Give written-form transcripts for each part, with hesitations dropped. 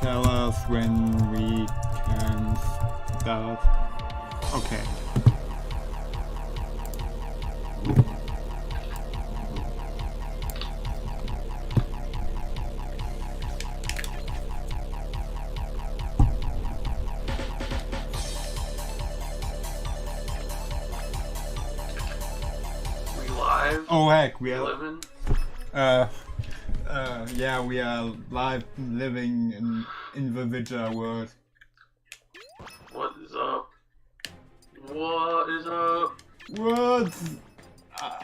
Tell us when we can start. Okay. We live? Oh heck, we are living? yeah, we are live living in the Witcher world. What is up? What is up? What?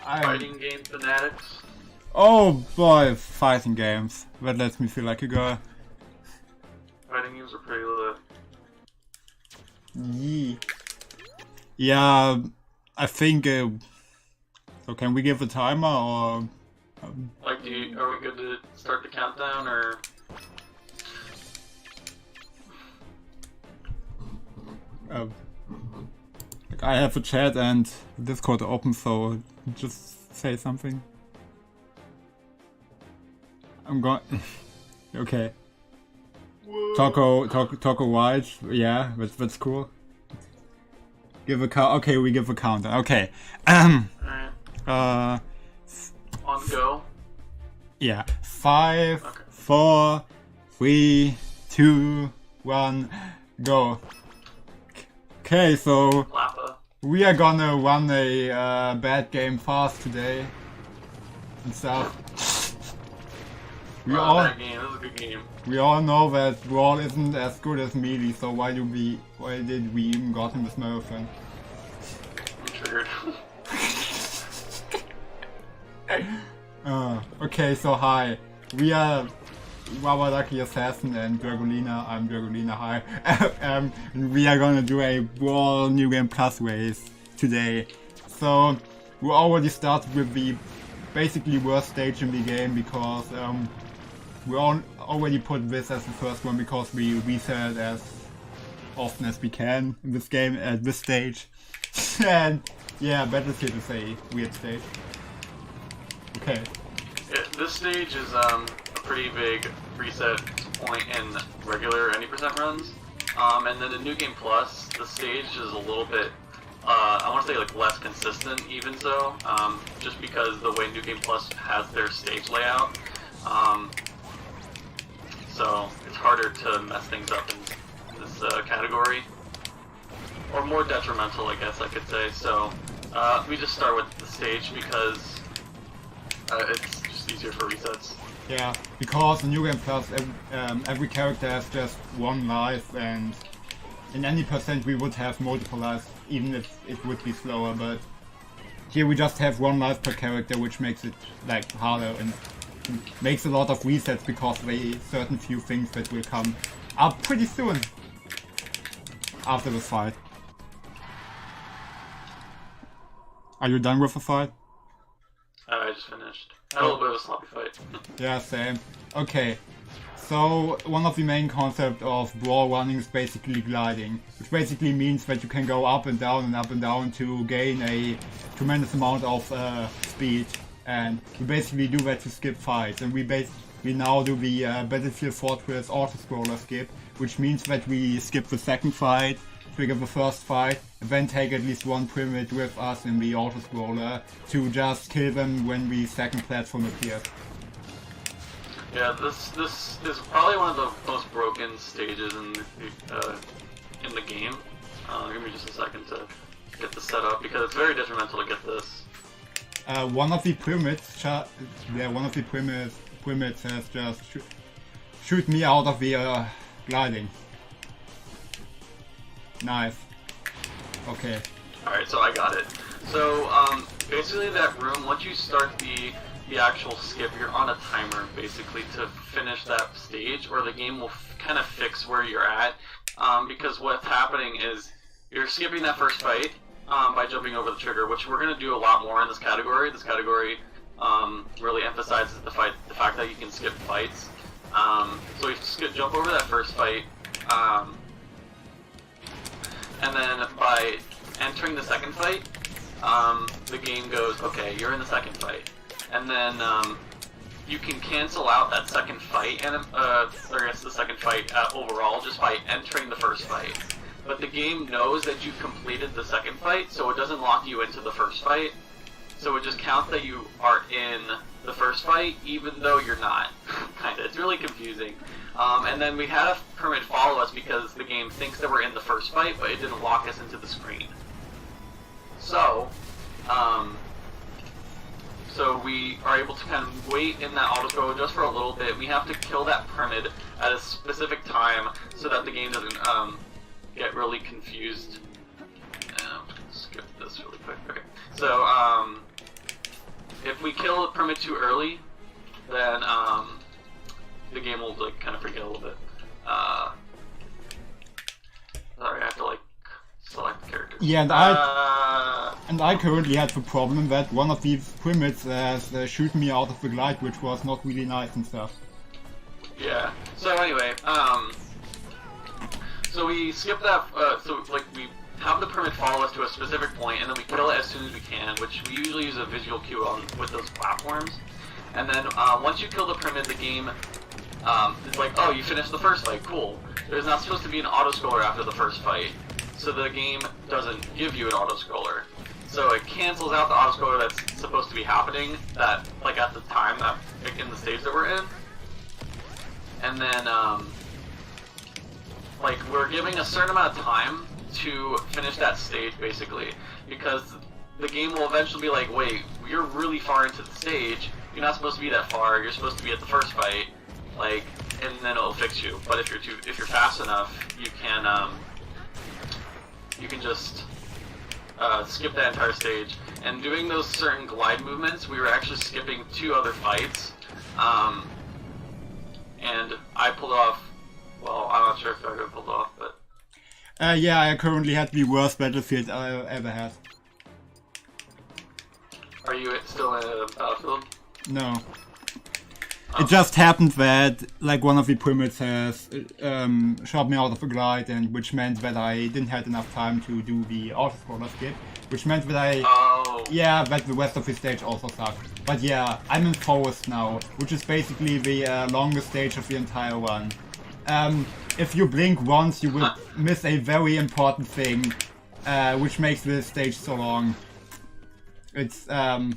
Fighting game fanatics? Oh boy, fighting games. That lets me feel like a girl. Fighting games are pretty lit. Yee. Yeah, I think. So can we give a timer or? Like, are we good to start the countdown or? Like I have a chat and Discord open, so just say something. I'm going. Okay. Taco White. Yeah, that's cool. Give a count. Okay, we give a countdown. Okay. Alright. On go. Yeah. 5, Okay. 4, 3, 2, 1, go. Okay, so Lappa. we are gonna run a bad game fast today and stuff. That game. That was a good game. We all know that Brawl isn't as good as Melee, so why did we even got him this marathon? I'm triggered. Okay, so hi. We are RubberDuckyAssassin and Dragolina. I'm Dragolina, hi. We are gonna do a Brawl New Game Plus race today. So, we already started with the basically worst stage in the game because we already put this as the first one because we reset as often as we can in this game at this stage. And yeah, Battlefield is a weird stage. Okay. Yeah, this stage is a pretty big reset point in regular any percent runs. And then in New Game Plus, the stage is a little bit, I want to say like less consistent even so, just because the way New Game Plus has their stage layout. So it's harder to mess things up in this category. Or more detrimental, I guess I could say. So we just start with the stage because it's just easier for resets. Yeah, because in New Game Plus, every character has just one life, and in any percent we would have multiple lives, even if it would be slower. But here we just have one life per character, which makes it like harder and makes a lot of resets because of a certain few things that will come up pretty soon after the fight. Are you done with the fight? I just finished. Had a little bit of a sloppy fight. Yeah, same. Okay, so one of the main concepts of Brawl running is basically gliding, which basically means that you can go up and down to gain a tremendous amount of speed, and we basically do that to skip fights, and we now do the Battlefield Fortress auto-scroller skip, which means that we skip the second fight, trigger the first fight, and then take at least one pyramid with us in the auto-scroller to just kill them when the second platform appears. Yeah, this is probably one of the most broken stages in the game. Give me just a second to get this set up because it's very detrimental to get this. One of the pyramids has just shoot me out of the gliding. Nice. Okay. Alright, so I got it. So, basically that room, once you start the actual skip, you're on a timer, basically, to finish that stage, or the game will kind of fix where you're at, because what's happening is, you're skipping that first fight, by jumping over the trigger, which we're going to do a lot more in this category. This category, really emphasizes the fact that you can skip fights. So you jump over that first fight, and then by entering the second fight, the game goes, okay, you're in the second fight. And then you can cancel out that second fight, and or it's the second fight overall, just by entering the first fight. But the game knows that you completed the second fight, so it doesn't lock you into the first fight. So it just counts that you are in the first fight, even though you're not. Kinda. It's really confusing. And then we had a permit follow us because the game thinks that we're in the first fight, but it didn't lock us into the screen. So, so we are able to kind of wait in that autoscroll just for a little bit. We have to kill that permit at a specific time so that the game doesn't get really confused. Skip this really quick. Okay. So, if we kill the permit too early, then the game will like kind of freak out a little bit. Sorry, I have to like select the characters. Yeah, and I currently had the problem that one of these permits shoot me out of the glide, which was not really nice and stuff. Yeah. So anyway, so we skip that. So like we have the permit follow us to a specific point, and then we kill it as soon as we can, which we usually use a visual cue on with those platforms. And then once you kill the permit, the game is like, oh, you finished the first fight, cool. There's not supposed to be an auto-scroller after the first fight, so the game doesn't give you an auto-scroller. So it cancels out the auto-scroller that's supposed to be happening, that like at the time, that like, in the stage that we're in. And then like we're giving a certain amount of time to finish that stage, basically, because the game will eventually be like, wait, you're really far into the stage, you're not supposed to be that far, you're supposed to be at the first fight, like, and then it'll fix you. But if you're fast enough, you can just skip that entire stage. And doing those certain glide movements, we were actually skipping 2 other fights, and I pulled off. Well, I'm not sure if I could have pulled off, but. Yeah, I currently had the worst battlefield I ever had. Are you still in a battlefield? No. It just happened that like one of the permits has shot me out of a glide, and which meant that I didn't have enough time to do the auto-scroller skip, which meant that yeah, that the rest of the stage also sucked. But yeah, I'm in Forest now, which is basically the longest stage of the entire run. If you blink once, you will miss a very important thing, which makes this stage so long. It's a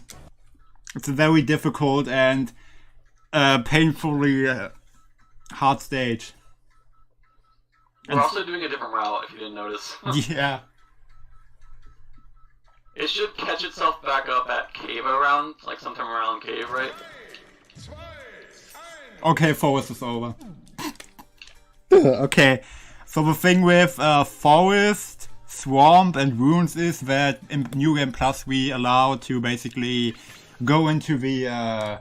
very difficult and painfully hard stage. We're also doing a different route, if you didn't notice. Yeah. It should catch itself back up at cave around, like sometime around cave, right? Okay, Forest is over. Okay, so the thing with Forest, Swamp and Ruins is that in New Game Plus we allow to basically go into the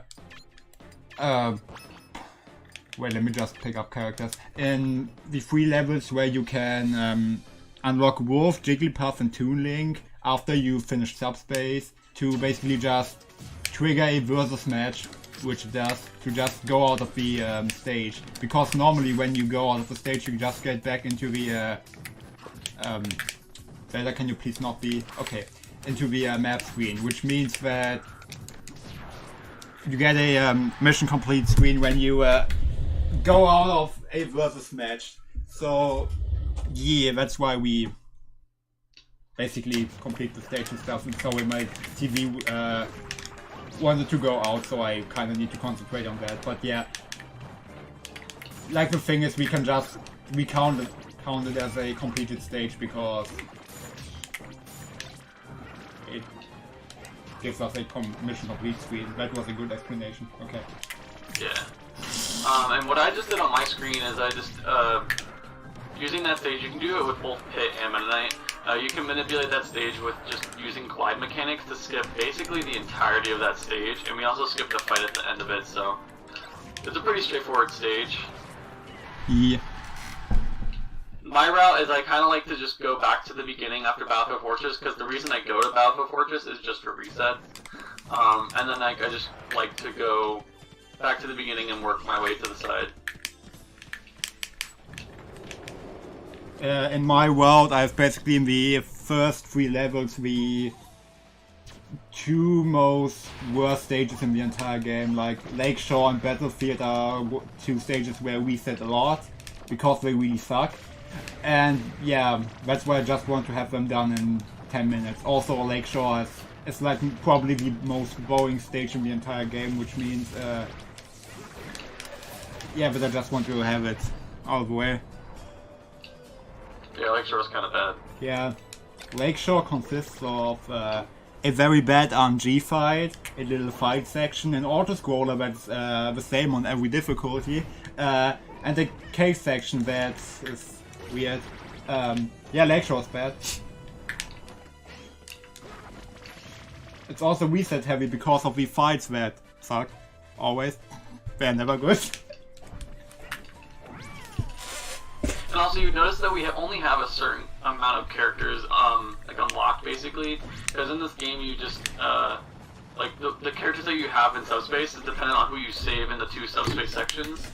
wait, let me just pick up characters. In the 3 levels where you can unlock Wolf, Jigglypuff and Toon Link after you finish Subspace to basically just trigger a versus match, which does to just go out of the stage. Because normally when you go out of the stage you just get back into the Zelda, can you please not be okay, into the map screen, which means that you get a mission complete screen when you go out of a versus match. So yeah, that's why we basically complete the stage and stuff. And sorry, my TV wanted to go out, so I kind of need to concentrate on that. But yeah, like the thing is, we can just count it as a completed stage because it gives us a mission complete screen. That was a good explanation. Okay. Yeah. And what I just did on my screen is I just using that stage. You can do it with both Pit and Meta Knight. You can manipulate that stage with just using glide mechanics to skip basically the entirety of that stage, and we also skip the fight at the end of it, so it's a pretty straightforward stage. Yeah. My route is I kind of like to just go back to the beginning after Battlefield Fortress, because the reason I go to Battlefield Fortress is just for reset. And then I just like to go back to the beginning and work my way to the side. In my world, I've basically in the first 3 levels we two most worst stages in the entire game. Like Lakeshore and Battlefield are two stages where we reset a lot because they really suck. And yeah, that's why I just want to have them done in 10 minutes. Also, Lakeshore is like probably the most boring stage in the entire game, which means yeah, but I just want to have it out of the way. Yeah, Lakeshore is kind of bad. Yeah, Lakeshore consists of a very bad RNG fight, a little fight section, an auto-scroller that's the same on every difficulty, and a cave section that is weird. Yeah, Lakeshore's bad. It's also reset heavy because of the fights that suck. Always. They're never good. And also, you notice that we only have a certain amount of characters, like unlocked, basically. Because in this game, you just, like the characters that you have in subspace is dependent on who you save in the two subspace sections.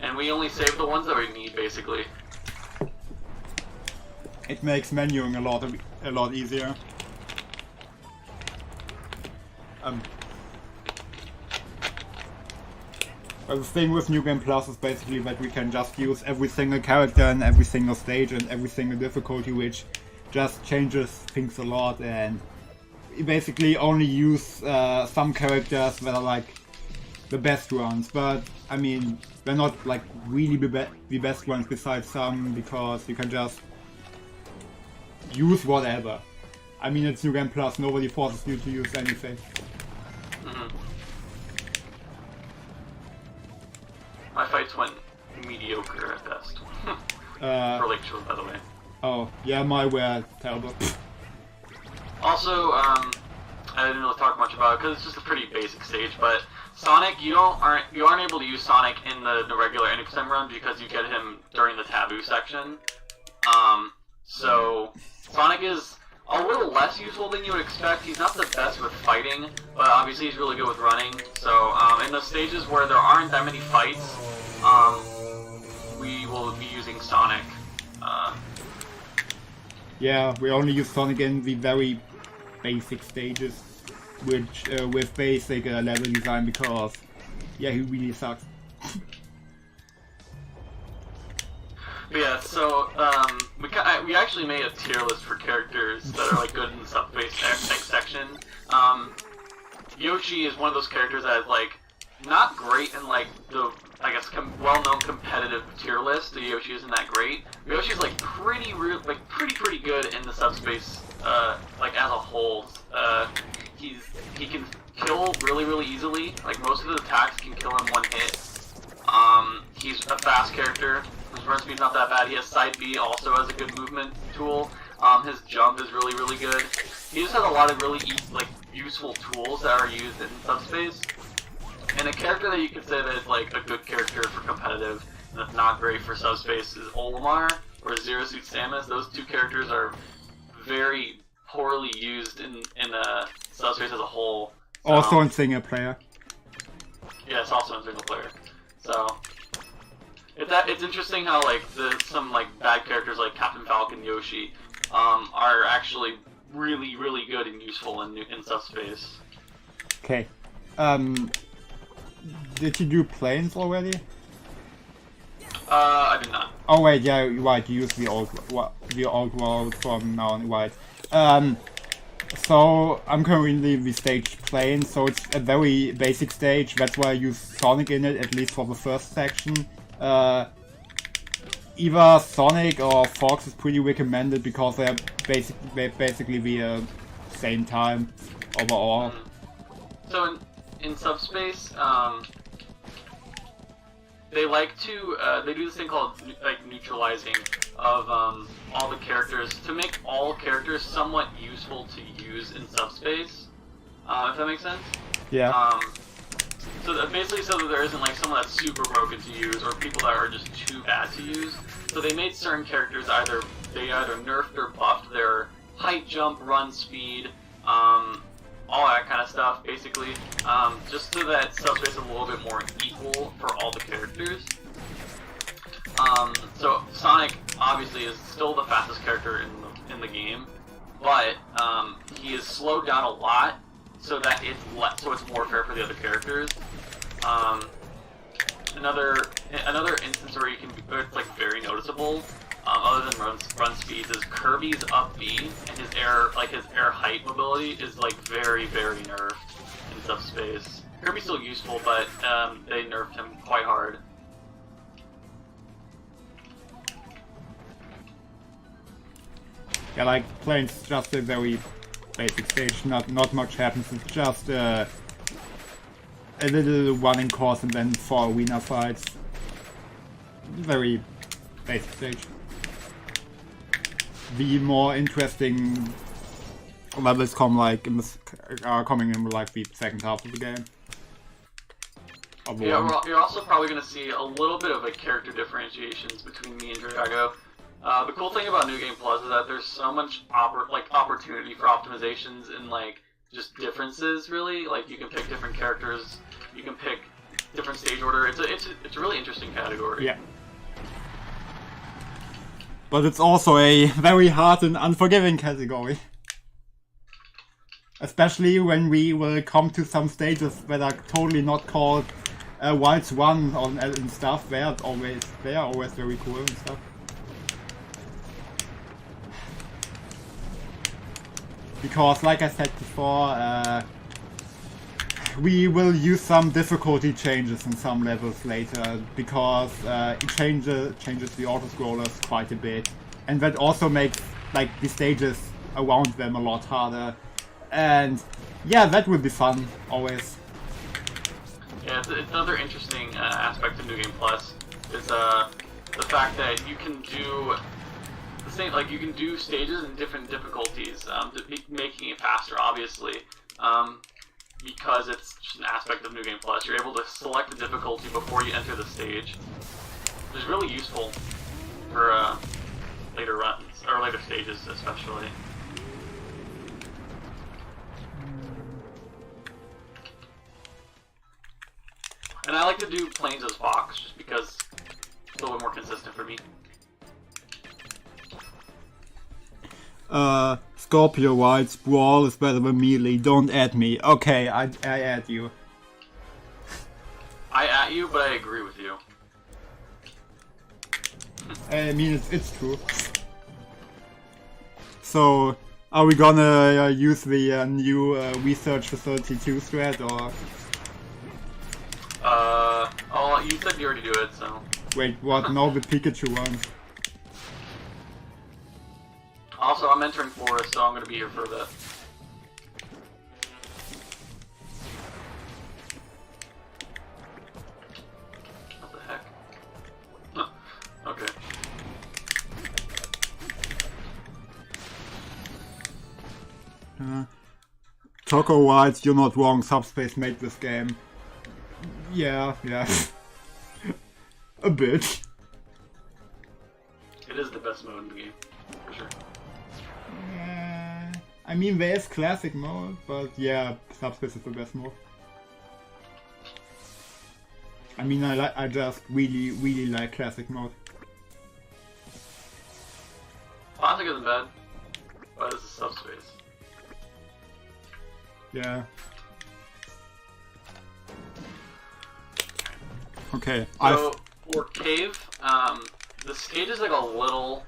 And we only save the ones that we need, basically. It makes menuing a lot easier. But the thing with New Game Plus is basically that we can just use every single character in every single stage and every single difficulty, which just changes things a lot, and we basically only use some characters that are like the best ones, but I mean, they're not like really the best ones besides some, because you can just use whatever. I mean, it's New Game Plus, nobody forces you to use anything. My fights went mediocre at best. For Lakeshore, by the way. Oh, yeah, my were terrible. Also, I didn't really talk much about it because it's just a pretty basic stage, but Sonic, you aren't able to use Sonic in the regular anytime run because you get him during the taboo section. So Sonic is a little less useful than you would expect. He's not the best with fighting, but obviously he's really good with running. So in the stages where there aren't that many fights, we will be using Sonic. Yeah, we only use Sonic in the very basic stages, which with basic level design, because yeah, he really sucks. Yeah, so we actually made a tier list for characters that are like good in the subspace section. Yoshi is one of those characters that is like not great in like the well-known competitive tier list. The Yoshi isn't that great. Yoshi's like pretty good in the subspace like as a whole. He can kill really easily. Like most of the attacks can kill in one hit. He's a fast character. His run speed's not that bad. He has side B also as a good movement tool. His jump is really good. He just has a lot of really useful tools that are used in subspace. And a character that you could say that is like a good character for competitive and that's not great for subspace is Olimar or Zero Suit Samus. Those two characters are very poorly used in subspace as a whole. So, also in single player. Yeah, it's also in single player. So it's interesting how like some like bad characters like Captain Falcon, Yoshi, are actually really good and useful in subspace. Okay. Did you do planes already? I did not. Oh wait, yeah, right. You use the old world from now on, right? So I'm currently the stage plane, so it's a very basic stage. That's why I use Sonic in it, at least for the first section. Either Sonic or Fox is pretty recommended because they're basically the same time overall. So in subspace, they like to they do this thing called like neutralizing of all the characters to make all characters somewhat useful to use in subspace. If that makes sense. Yeah. So that basically, so that there isn't like someone that's super broken to use or people that are just too bad to use. So they made certain characters either nerfed or buffed their height, jump, run speed, all that kind of stuff, basically, just so that subspace is a little bit more equal for all the characters. So Sonic obviously is still the fastest character in the game, but he is slowed down a lot, so that it's more fair for the other characters. Another instance where you can it's like very noticeable, other than run speeds, is Kirby's up B and his air height mobility is like very nerfed in subspace. Kirby's still useful, but they nerfed him quite hard. Yeah, like Plains just a very basic stage. Not much happens. It's just a little running course and then 4 arena fights. Very basic stage. The more interesting levels come like are coming in like the second half of the game. Yeah, well, you're also probably going to see a little bit of a character differentiations between me and Drago. The cool thing about New Game Plus is that there's so much opportunity for optimizations and like just differences. Really, like you can pick different characters, you can pick different stage order. It's a really interesting category. Yeah. But it's also a very hard and unforgiving category. Especially when we will come to some stages that are totally not called Wilds 1 and stuff. They are always very cool and stuff. Because, like I said before, we will use some difficulty changes in some levels later, because it changes the auto-scrollers quite a bit. And that also makes like the stages around them a lot harder. And yeah, that would be fun, always. Yeah, it's another interesting aspect of New Game Plus is the fact that you can do the same, like you can do stages in different difficulties, making it faster, obviously. Because it's just an aspect of New Game Plus, you're able to select the difficulty before you enter the stage, which is really useful for later runs, or later stages especially. And I like to do Plains as Fox, just because it's a little bit more consistent for me. Scorpio writes, Brawl is better than Melee, don't add me. Okay, I add you. I add you, but I agree with you. I mean, it's true. So, are we gonna use the new Research Facility 2 thread, or...? Oh, you said you already do it, so... Wait, what? No, the Pikachu one. Also, I'm entering Forest, so I'm gonna be here for a bit. What the heck? Huh. Okay. Choco writes, you're not wrong, Subspace made this game. Yeah. A bit. It is the best mode in the game, for sure. I mean, there is classic mode, but yeah, Subspace is the best mode. I mean, I just really like classic mode. Classic isn't bad, but it's a Subspace. Yeah. Okay. So for Cave, the stage is like a little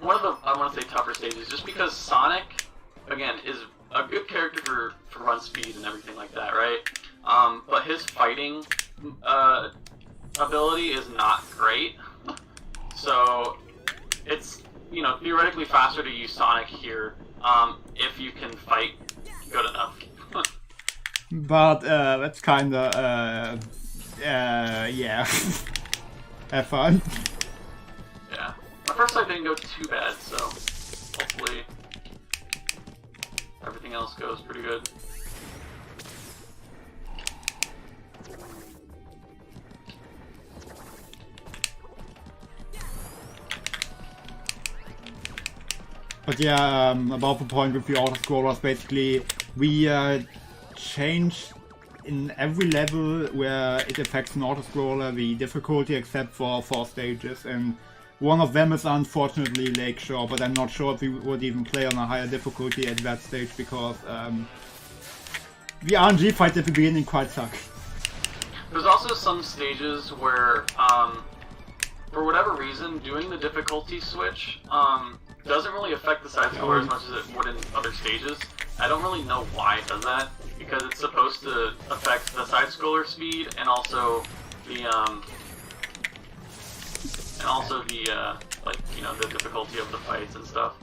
one of the, I want to say, tougher stages, just because Sonic, again, is a good character for run speed and everything like that, right? But his fighting ability is not great. So it's, you know, theoretically faster to use Sonic here if you can fight good enough. But that's kinda yeah. Have fun. Yeah. My first fight didn't go too bad, so hopefully everything else goes pretty good. But yeah, about the point with the auto-scrollers, basically, we changed in every level where it affects an auto-scroller the difficulty except for 4 stages, and One of them is unfortunately Lakeshore, but I'm not sure if we would even play on a higher difficulty at that stage because the RNG fights at the beginning quite suck. There's also some stages where, for whatever reason, doing the difficulty switch doesn't really affect the side score as much as it would in other stages. I don't really know why it does that, because it's supposed to affect the side scroller speed and also the like, you know, the difficulty of the fights and stuff.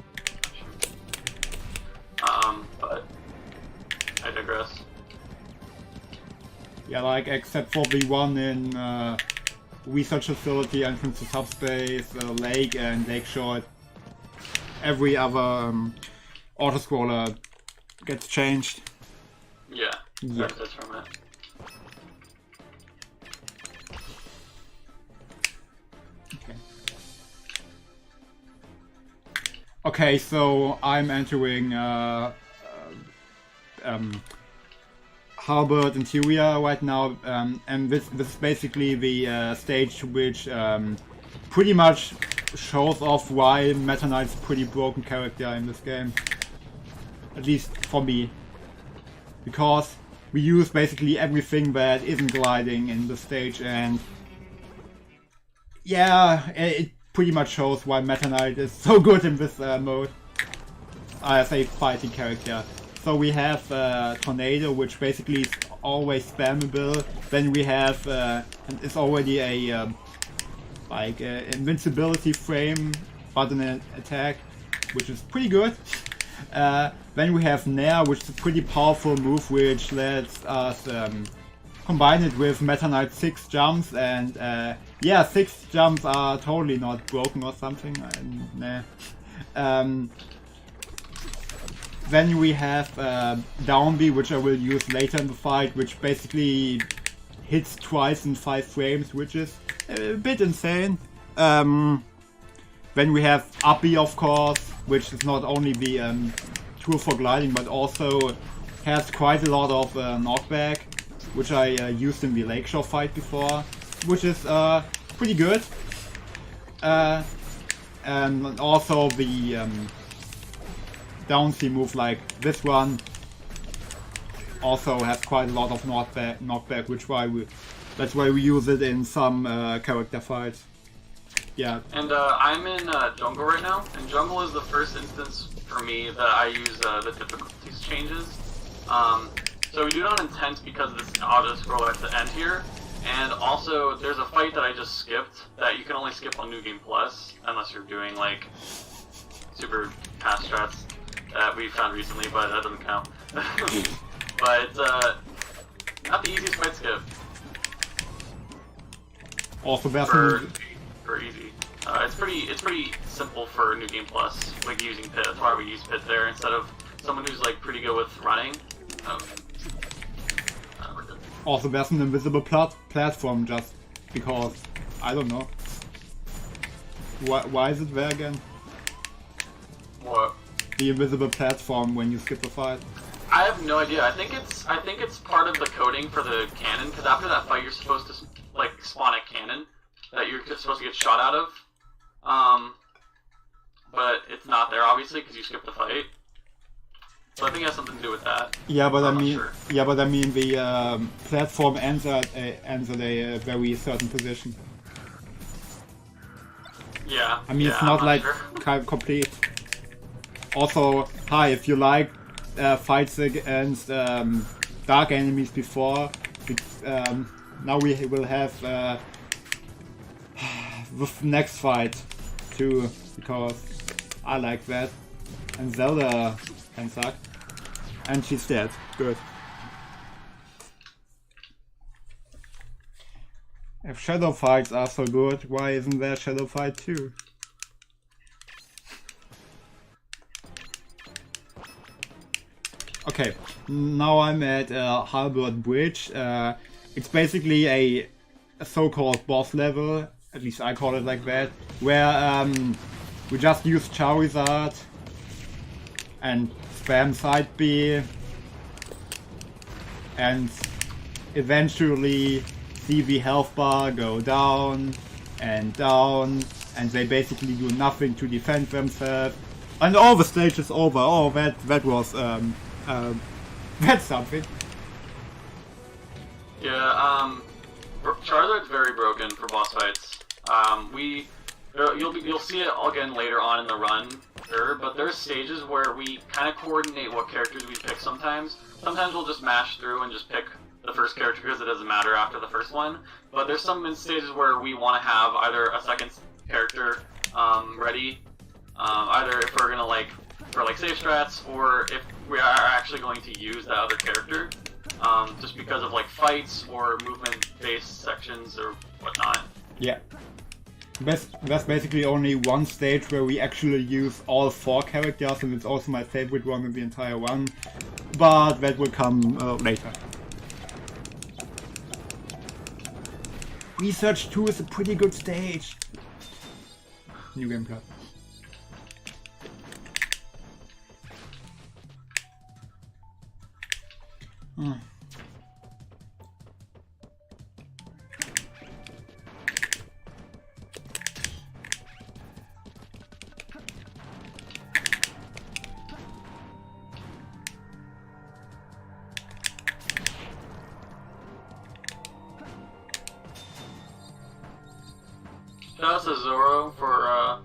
But I digress. Yeah, like except for the one in research facility, entrance to subspace, lake and lakeshore, every other auto-scroller gets changed. Yeah, yeah. That's from it. Okay, so I'm entering Harvard Interior right now, and this is basically the stage which pretty much shows off why Meta Knight's a pretty broken character in this game. At least for me. Because we use basically everything that isn't gliding in the stage, and yeah, it pretty much shows why Meta Knight is so good in this mode as a fighting character. So we have Tornado, which basically is always spammable. Then we have, it's already a like invincibility frame button attack, which is pretty good. Then we have Nair, which is a pretty powerful move, which lets us combine it with Meta Knight's 6 jumps, and yeah, 6 jumps are totally not broken or something. Nah. Then we have Down B, which I will use later in the fight, which basically hits twice in 5 frames, which is a bit insane. Then we have Up B, of course, which is not only the tool for gliding, but also has quite a lot of knockback, which I used in the Lakeshore fight before, which is pretty good. And also the down C move like this one also has quite a lot of knockback, that's why we use it in some character fights. Yeah. And I'm in jungle right now, and jungle is the first instance for me that I use the difficulties changes. So we do it on intense because of this auto scroll at the end here, and also there's a fight that I just skipped that you can only skip on New Game Plus unless you're doing like super pass strats that we found recently, but that doesn't count. But not the easiest fight to skip. Also best for easy. It's pretty simple for New Game Plus, like using Pit. That's why we use Pit there instead of someone who's like pretty good with running. Also there's an invisible platform, just because, I don't know. Why is it there again? What? The invisible platform when you skip the fight. I have no idea. I think it's part of the coding for the cannon, because after that fight you're supposed to like spawn a cannon that you're supposed to get shot out of. But it's not there obviously because you skipped the fight. So I think it has something to do with that. Yeah, but Sure. Yeah, but I mean the platform ends at a very certain position. Yeah. I mean, yeah, it's not like sure. complete. Also, hi, if you like fights against dark enemies before, now we will have the next fight too, because I like that. And Zelda can suck. And she's dead. Good. If shadow fights are so good, why isn't there shadow fight too? Okay, now I'm at Harvard Bridge. It's basically a so-called boss level, at least I call it like that, where we just use Charizard and spam side B and eventually see the health bar go down and down and they basically do nothing to defend themselves. And all the stage is over. Oh, that was that's something. Yeah, Charizard's very broken for boss fights. You'll see it again later on in the run, sure, but there's stages where we kind of coordinate what characters we pick sometimes. Sometimes we'll just mash through and just pick the first character because it doesn't matter after the first one. But there's some stages where we want to have either a second character ready, either if we're gonna for safe strats, or if we are actually going to use that other character, just because of fights or movement-based sections or whatnot. Yeah. There's basically only one stage where we actually use all 4 characters, and it's also my favorite one in the entire one, but that will come later. Research 2 is a pretty good stage. New Game Plus. Shout out to Zoro for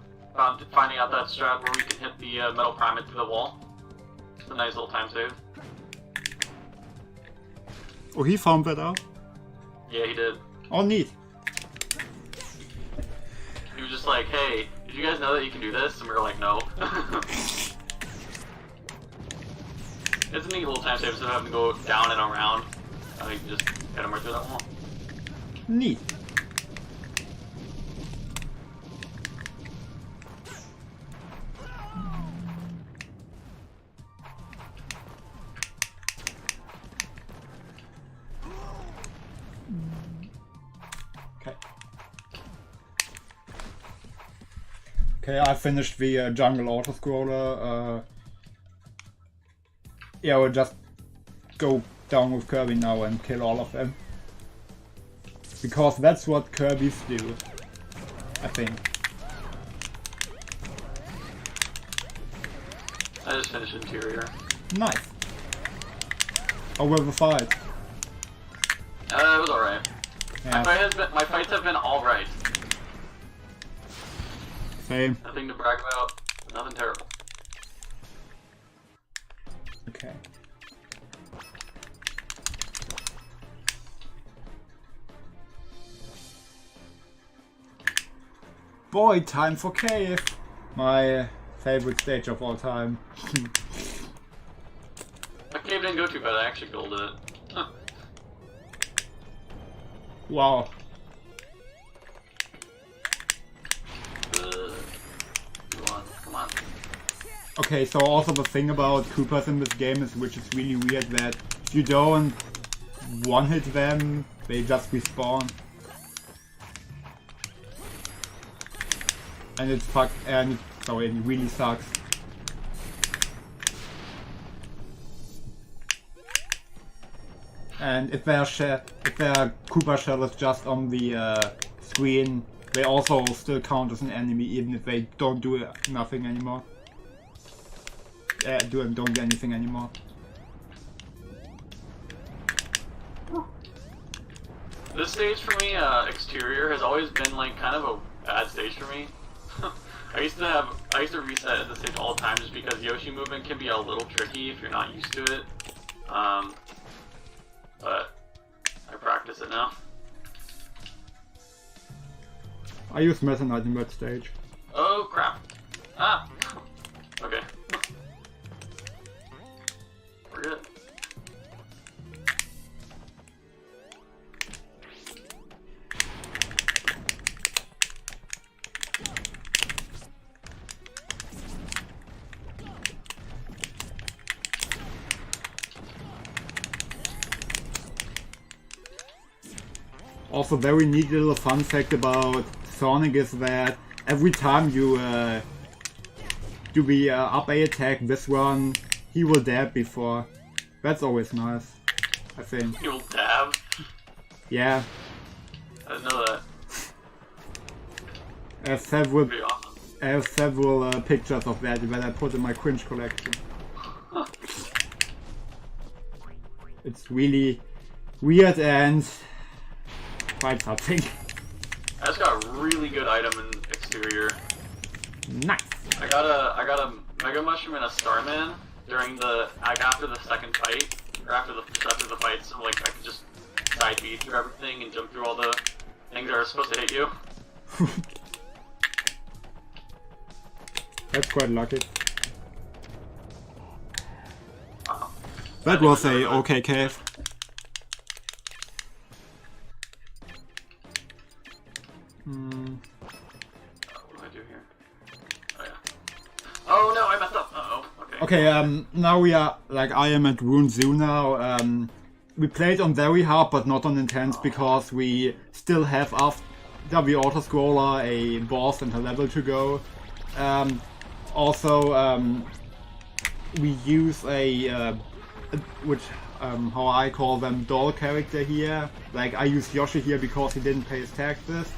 finding out that strat where we can hit the metal primate through the wall. It's a nice little time save. Oh, he found that out? Yeah, he did. Oh, neat. He was just like, hey, did you guys know that you can do this? And we were like, no. It's a neat little time save instead of having to go down and around. You can just hit him right through that wall. Neat. Okay, I finished the jungle auto-scroller. Yeah, we'll just go down with Kirby now and kill all of them. Because that's what Kirby's do, I think. I just finished Interior. Nice. How was the fight? It was alright. Yeah. My fights have been alright. Same. Nothing to brag about. Nothing terrible. Okay. Boy, time for cave. My favorite stage of all time. My cave didn't go too bad. I actually golded it. Huh. Wow. Come on. Okay, so also the thing about Koopas in this game is, which is really weird, that if you don't one-hit them, they just respawn. And it's so it really sucks. And if their Koopa shell is just on the screen, they also still count as an enemy, even if they don't do nothing anymore. Don't do anything anymore. This stage for me, Exterior, has always been kind of a bad stage for me. I used to reset at this stage all the time just because Yoshi movement can be a little tricky if you're not used to it. But I practice it now. I use Meta Knight in that stage. Oh crap. Ah! Okay. We're good. Also, very neat little fun fact about Sonic is that every time you do the up A attack, this one, he will dab before. That's always nice, I think. He will dab? Yeah. I didn't know that. I have several, Pretty awesome. I have several pictures of that I put in my cringe collection. It's really weird and quite something. I just got a really good item in exterior. Nice. I got a Mega Mushroom and a Starman during the after the second fight, or after the fight. So like I could just side beat through everything and jump through all the things that are supposed to hit you. That's quite lucky. Wow. That was a okay cave. What do I do here? Oh yeah. Oh no, I messed up. Uh-oh. Okay. Okay, now we are, like, I am at Rune Zoo now. We played on very hard, but not on intense, because we still have, after the auto-scroller, a boss and a level to go. Also, we use which, how I call them, doll character here. Like, I use Yoshi here because he didn't pay his taxes.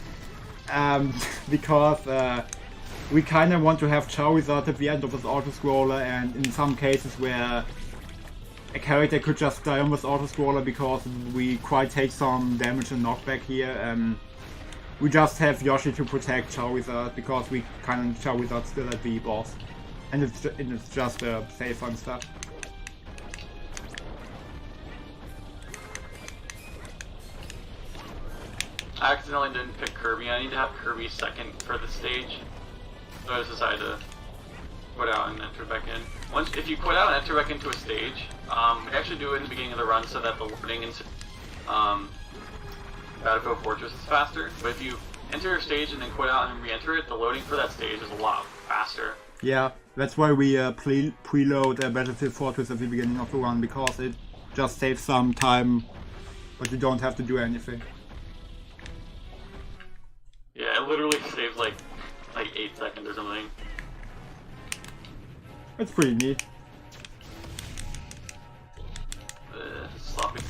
Because we kind of want to have Charizard at the end of this auto-scroller, and in some cases where a character could just die on this auto-scroller because we quite take some damage and knockback here, we just have Yoshi to protect Charizard, because we kind of Charizard still at the boss. And it's just safer and stuff. I accidentally didn't pick Kirby. I need to have Kirby second for the stage. So I just decided to quit out and enter back in. If you quit out and enter back into a stage, we actually do it in the beginning of the run so that the loading into Battlefield Fortress is faster. But if you enter a stage and then quit out and re-enter it, the loading for that stage is a lot faster. Yeah, that's why we preload Battlefield Fortress at the beginning of the run, because it just saves some time, but you don't have to do anything. Yeah, it literally saves like 8 seconds or something. It's pretty neat. Sloppy.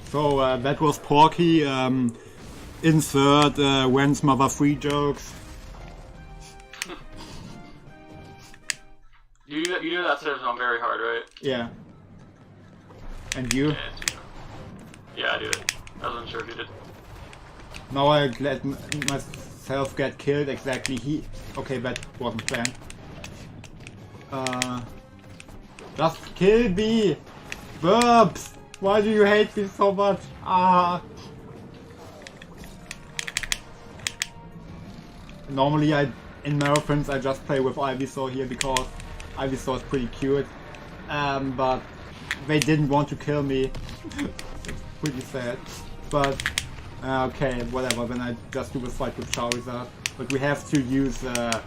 So that was Porky. Insert When's Mother Free jokes. You do that serves on very hard, right? Yeah. And you? Yeah, I do it. I wasn't sure if you did. Now I let myself get killed exactly Okay, that wasn't planned. Just kill me! Verbs! Why do you hate me so much? Ah! Normally in marathons I just play with Ivysaur here because Ivysaur is pretty cute. But they didn't want to kill me. It's pretty sad. But okay, whatever, then I just do the fight with Charizard. But we have to use Meta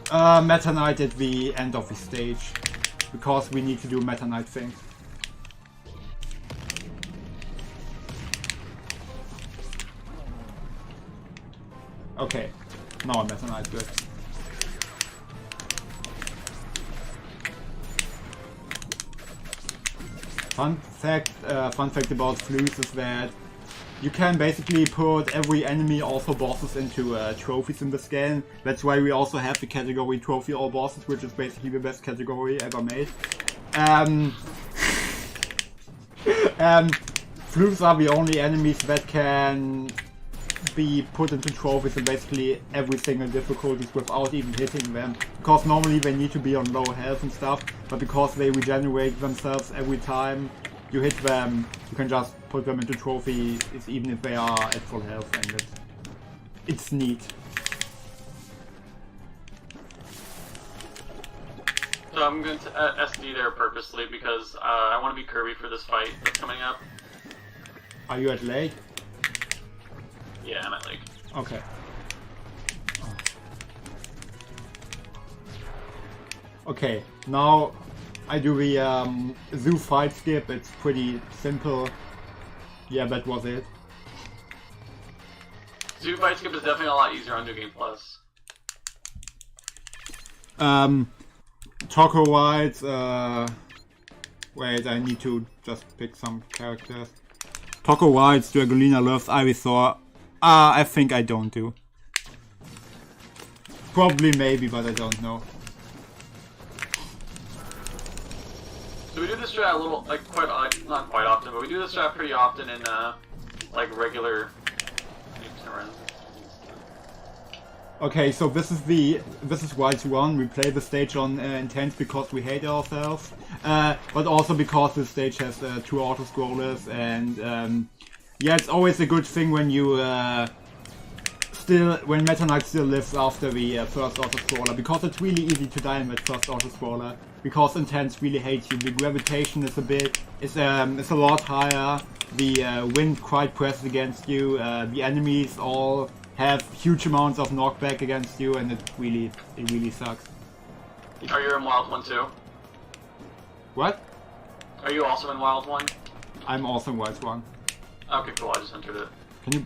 Knight at the end of the stage, because we need to do Meta Knight things. Okay, now Meta Knight good. Fun fact about Flues is that you can basically put every enemy, also bosses, into trophies in this game. That's why we also have the category Trophy All Bosses, which is basically the best category ever made. Flues are the only enemies that can be put into trophies in basically every single difficulties without even hitting them. Because normally they need to be on low health and stuff, but because they regenerate themselves every time you hit them, you can just put them into trophies even if they are at full health, and it's neat. So I'm going to SD there purposely because I want to be Kirby for this fight that's coming up. Are you at lake? Yeah, I'm at lake. Okay. Okay, now I do the zoo fight skip. It's pretty simple. Yeah, that was it. 2-fight skip is definitely a lot easier on New Game Plus. Taco White, wait, I need to just pick some characters. Taco White, Dragolina loves Ivysaur. I think I don't do. Probably, maybe, but I don't know. So we do this strat a little, like, not quite often, but we do this strat pretty often in, like, regular... Okay, so this is Wild 1. We play the stage on intense because we hate ourselves, but also because the stage has 2 auto-scrollers, and yeah, it's always a good thing when you when Meta Knight still lives after the first auto-scroller, because it's really easy to die in that first auto-scroller, because intense really hates you. The gravitation is a lot higher, the wind quite presses against you, the enemies all have huge amounts of knockback against you, and it really sucks. Are you in Wild 1 too? What? Are you also in Wild 1? I'm also in Wild 1. Okay, cool, I just entered it. Can you...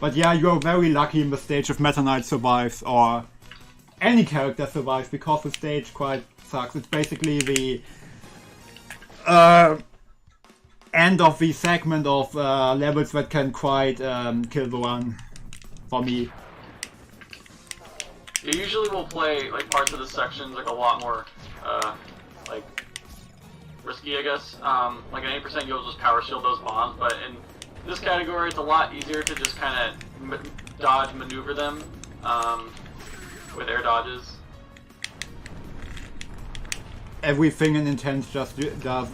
But yeah, you're very lucky in the stage if Meta Knight survives, or any character survives, because the stage quite sucks. It's basically the end of the segment of levels that can quite kill the run for me. You usually will play like parts of the sections like a lot more like risky, I guess. Like at 80% you'll just power shield those bombs, but in this category it's a lot easier to just kind of dodge maneuver them with air dodges. Everything in Intense just does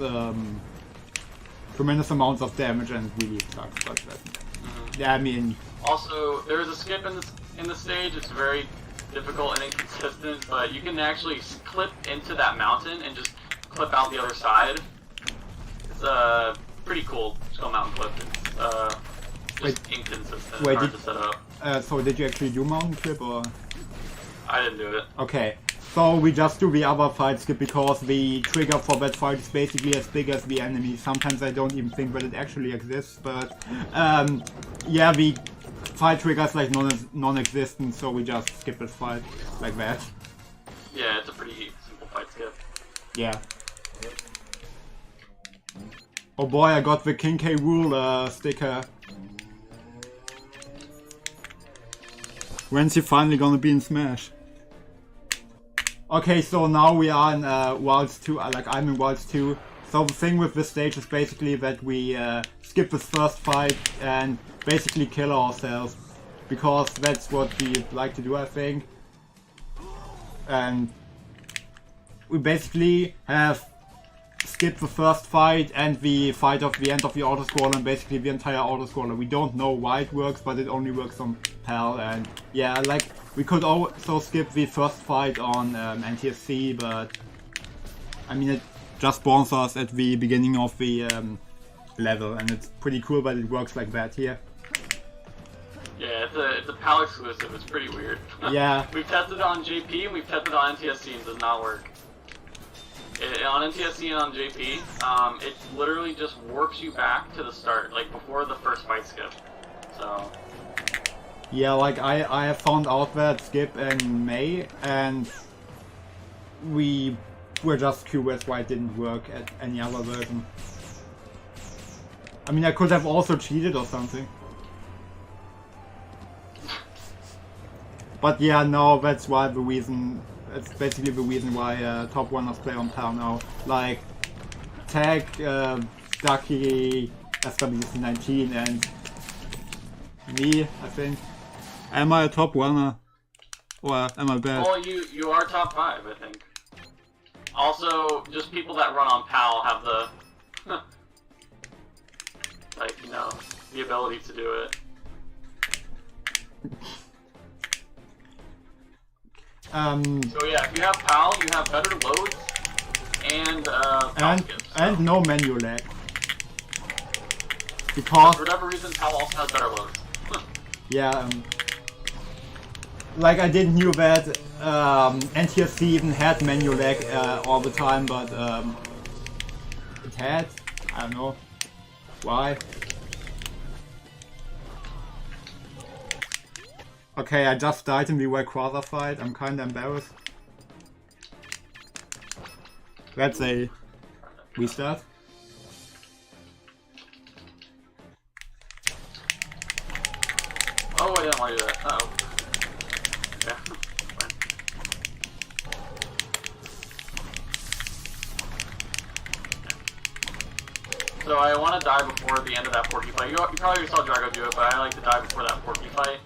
tremendous amounts of damage and really sucks. But yeah, I mean. Also, there is a skip in the stage. It's very difficult and inconsistent, but you can actually clip into that mountain and just clip out the other side. It's pretty cool. Just go mountain clip. It's just inconsistent. It's hard to set up. So did you actually do mountain clip or? I didn't do it. Okay. So we just do the other fight skip because the trigger for that fight is basically as big as the enemy. Sometimes I don't even think that it actually exists, but yeah, the fight trigger is like non-existent, so we just skip this fight like that. Yeah, it's a pretty simple fight skip. Yeah. Oh boy, I got the King K. Rool sticker. When's he finally gonna be in Smash? Okay, so now we are in Wilds 2, like I'm in Wilds 2. So the thing with this stage is basically that we skip this first fight and basically kill ourselves. Because that's what we like to do, I think. And we basically have skipped the first fight and the fight of the end of the auto-scroller and basically the entire auto-scroller. We don't know why it works, but it only works on PAL, and yeah, like we could also skip the first fight on NTSC, but I mean it just spawns us at the beginning of the level, and it's pretty cool that it works like that here. Yeah, it's a PAL exclusive. It's pretty weird. Yeah. We've tested it on JP and we've tested it on NTSC and it does not work. On NTSC and on JP, it literally just warps you back to the start, like before the first fight skip. So. Yeah, like I have found out that skip in May, and we were just curious why it didn't work at any other version. I mean, I could have also cheated or something. But yeah, no, that's why the reason. That's basically the reason why top runners play on PAL now. Like Tag, Ducky, SWC19, and me, I think. Am I a top runner? Or am I bad? Well, you are top 5, I think. Also, just people that run on PAL have the like, you know, the ability to do it. So yeah, if you have PAL, you have better loads and no menu lag. Because for whatever reason, PAL also has better loads. Yeah, like I didn't knew that NTSC even had menu lag all the time, but tad. I don't know why. Okay, I just died in the Rayquaza fight. I'm kinda embarrassed. Let's say restart. Oh, I didn't want to do that. Uh-oh. Yeah, fine. So I want to die before the end of that Porky fight. You probably saw Drago do it, but I like to die before that Porky fight,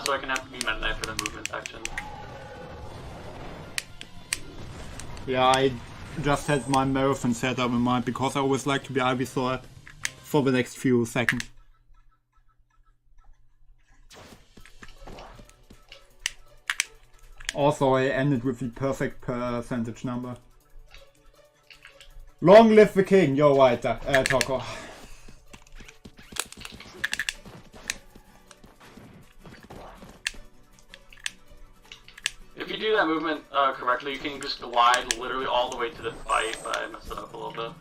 so I can have to be Meta Knight for the movement section. Yeah, I just had my marathon set up in mind because I always like to be Ivysaur for the next few seconds. Also, I ended with the perfect percentage number. Long live the king, you're right, Toko. If you do that movement correctly, you can just glide literally all the way to the fight, but I messed it up a little bit.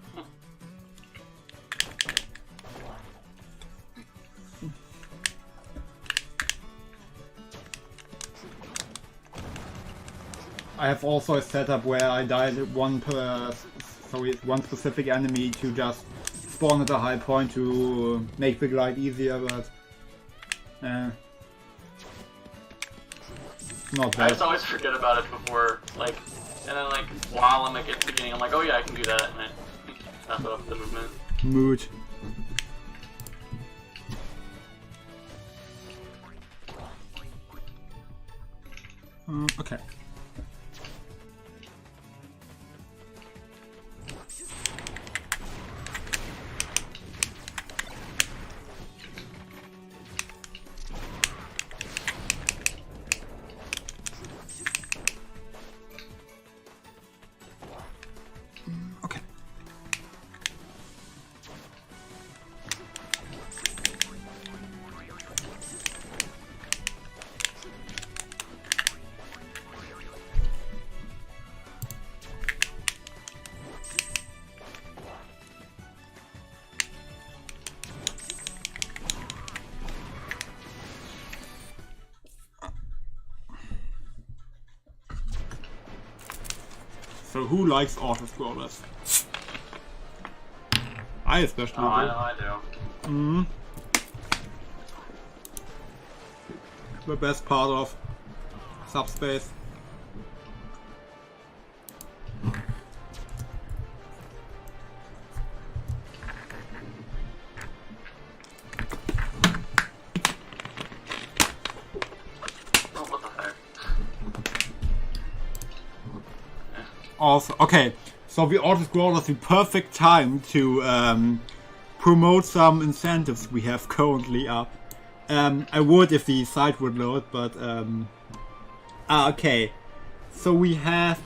I have also a setup where I died one specific enemy to just spawn at a high point to make the glide easier, but not bad. I just always forget about it before, like, and then like while I'm like at the beginning, I'm like, oh yeah, I can do that, and I mess up the movement. Mood. Okay. So who likes auto scrollers? I especially do. I know I do. The best part of subspace. Also, okay, so the auto scroll is the perfect time to promote some incentives we have currently up. I would if the site would load, but okay. So we have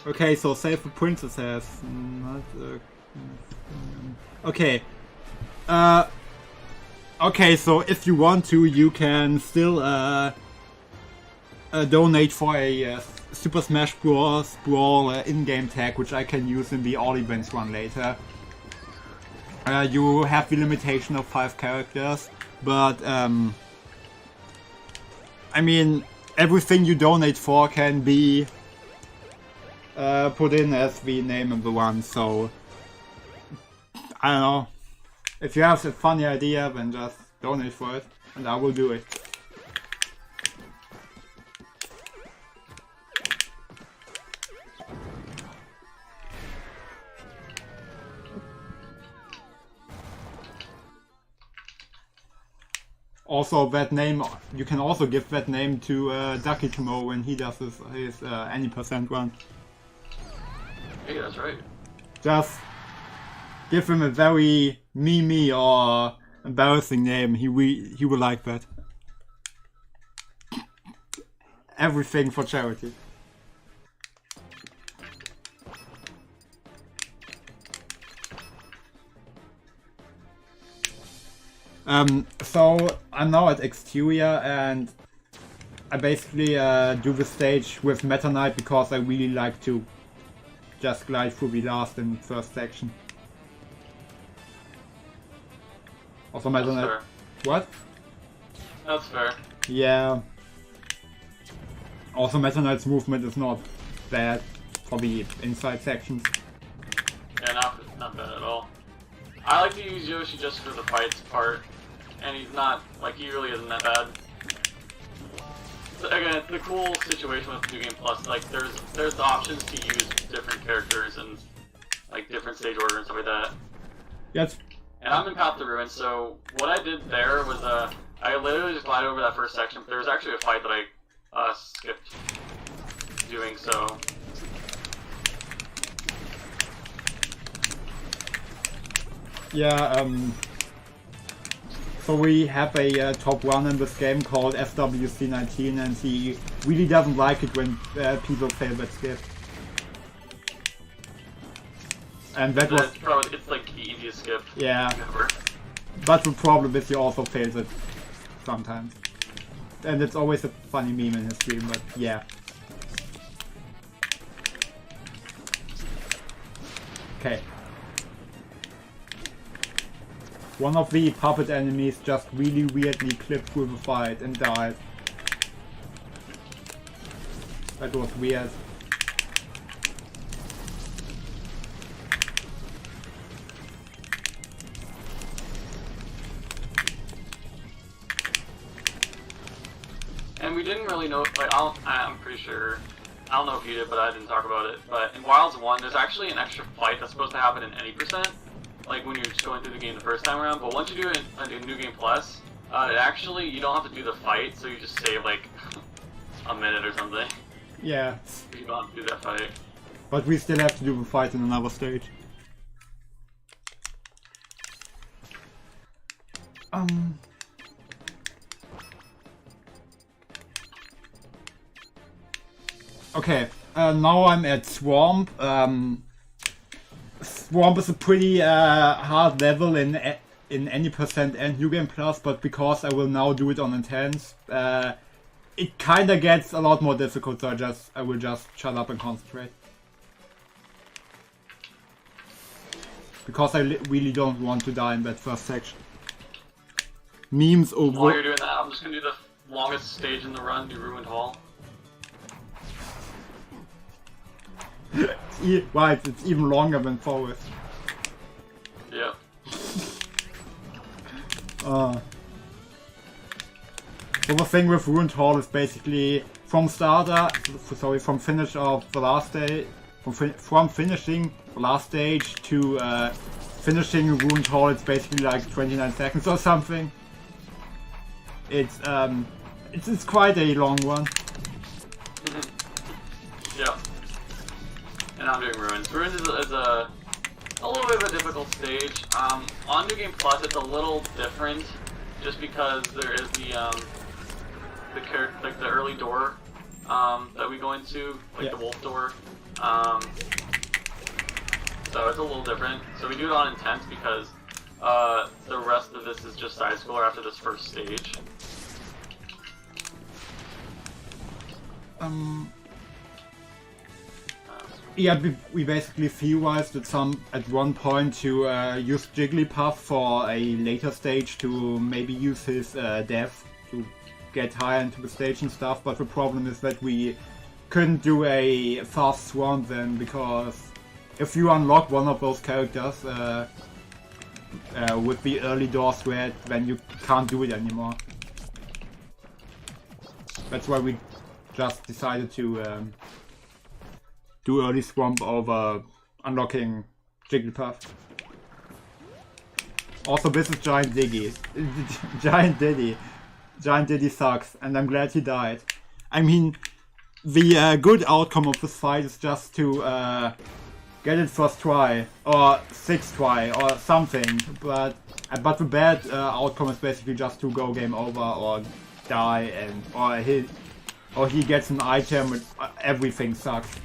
okay, so save the princesses. Okay. Okay, so if you want to, you can still donate for a Super Smash Bros. Brawl in-game tag, which I can use in the all events run later. You have the limitation of 5 characters, but I mean, everything you donate for can be put in as the name of the one, so I don't know. If you have a funny idea, then just donate for it, and I will do it. Also, that name, you can also give that name to Ducky tomorrow when he does his any percent run. Hey, that's right. Just give him a very meme or embarrassing name. He will like that. Everything for charity. So I'm now at Exterior, and I basically do the stage with Meta Knight because I really like to just glide through the last and first section. Also Meta Knight. Fair. What? That's fair. Yeah. Also Meta Knight's movement is not bad for the inside sections. Yeah, not bad at all. I like to use Yoshi just for the fights part, and he's not, like, he really isn't that bad. So again, it's the cool situation with New Game Plus, like, there's the options to use different characters and, like, different stage order and stuff like that. Yes. And I'm in Path to Ruin, so what I did there was, I literally just glided over that first section, but there was actually a fight that I skipped doing, so... Yeah, so we have a top 1 in this game called SWC19 and he really doesn't like it when people fail that skip. And that was... It's like the easiest skip yeah, ever. But the problem is he also fails it sometimes. And it's always a funny meme in his stream, but yeah. Okay. One of the puppet enemies just really weirdly clipped through the fight and died. That was weird. And we didn't really know, like, I'm pretty sure, I don't know if you did, but I didn't talk about it, but in Wilds 1, there's actually an extra fight that's supposed to happen in any percent. Like when you're just going through the game the first time around, but once you do it in New Game Plus, it actually, you don't have to do the fight, so you just save like a minute or something. Yeah. You don't have to do that fight. But we still have to do the fight in another stage. Okay, now I'm at Swamp. Swamp is a pretty hard level in any percent and New Game Plus, but because I will now do it on Intense, it kinda gets a lot more difficult, so I will just shut up and concentrate. Because I really don't want to die in that first section. Memes over... While you're doing that, I'm just gonna do the longest stage in the run, do Ruined Hall. Right, it's even longer than Forest. Yeah. So the thing with Ruined Hall is basically from from finish of the last stage, from finishing the last stage to finishing Ruined Hall, it's basically like 29 seconds or something. It's quite a long one. Yeah. And I'm doing Ruins. Ruins is a little bit of a difficult stage. On New Game Plus, it's a little different, just because there is the early door that we go into, like the wolf door. So it's a little different. So we do it on Intense because the rest of this is just side scroller after this first stage. Yeah, we basically theorized at one point to use Jigglypuff for a later stage to maybe use his death to get higher into the stage and stuff, but the problem is that we couldn't do a fast swamp then, because if you unlock one of those characters with the early door threat, then you can't do it anymore. That's why we just decided to do early swamp over unlocking Jigglypuff. Also, this is Giant Diggy. Giant Diddy. Giant Diddy sucks, and I'm glad he died. I mean, the good outcome of this fight is just to get it first try, or sixth try, or something. But the bad outcome is basically just to go game over, or die, and or he gets an item, and everything sucks.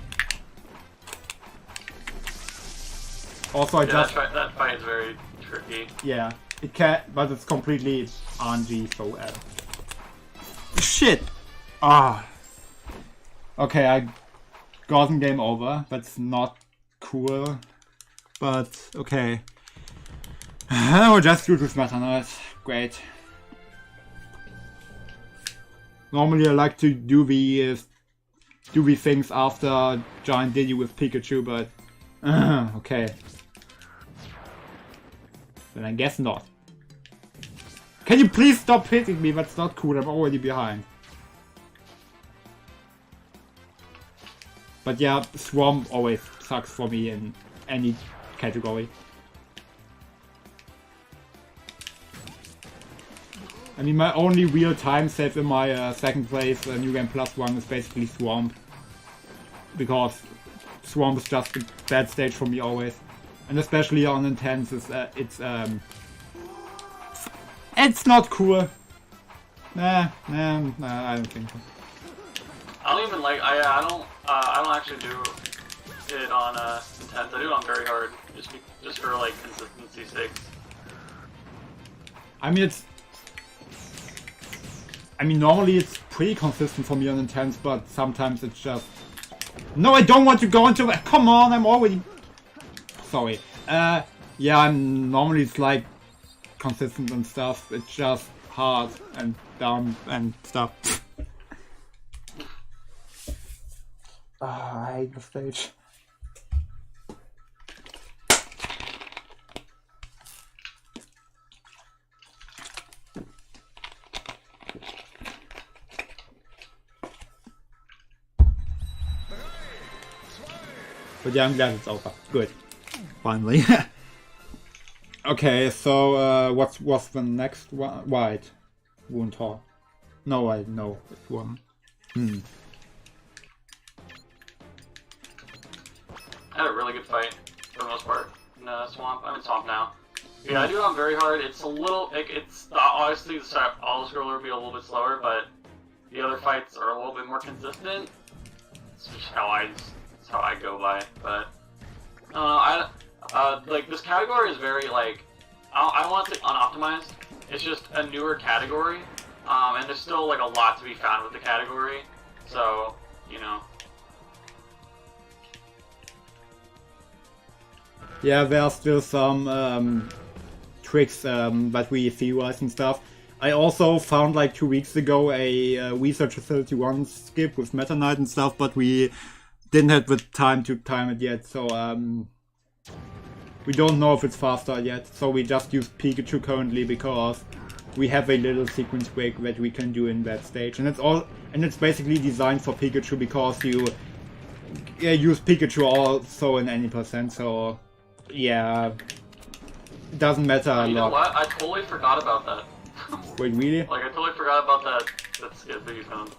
Also, that fight is very tricky. Yeah, it can, but it's completely RNG. So shit. Ah. Okay, I gotten game over. That's not cool. But okay. I will just do this Meta Knight. Great. Normally I like to do the things after Giant Diddy with Pikachu, but okay. Then I guess not. Can you please stop hitting me? That's not cool, I'm already behind. But yeah, Swarm always sucks for me in any category. I mean, my only real time save in my second place New Game Plus 1 is basically Swamp. Because Swamp is just a bad stage for me always. And especially on Intense, it's not cool. Nah, I don't think so. I don't even like, I don't actually do it on Intense. I do it on very hard, just for like consistency's sake. I mean, normally it's pretty consistent for me on Intense, but sometimes it's just... No, I don't want to go into that! Come on, I'm already... Sorry. Yeah, normally it's like consistent and stuff. It's just hard and dumb and stuff. I hate the stage. But yeah, I'm glad it's over. Good. Finally. Okay, so what's the next one? White. Woundhawk. No, I know it's one. I had a really good fight, for the most part, in Swamp. I'm in Swamp now. Yeah, I do it on very hard. It's a little, like, it's, obviously the auto-scroller will be a little bit slower, but the other fights are a little bit more consistent. It's just how I go by it, but, I don't know, like, this category is very, like, I don't want to say unoptimized. It's just a newer category, and there's still, like, a lot to be found with the category, so, you know. Yeah, there are still some tricks that we theorize and stuff. I also found like 2 weeks ago a Research Facility 1 skip with Meta Knight and stuff, but we didn't have the time to time it yet, so we don't know if it's faster yet. So we just use Pikachu currently because we have a little sequence break that we can do in that stage, and it's basically designed for Pikachu because you use Pikachu also in any percent, so yeah, it doesn't matter a lot. You know what? I totally forgot about that. Wait, really? Like, I totally forgot about that skip that you found.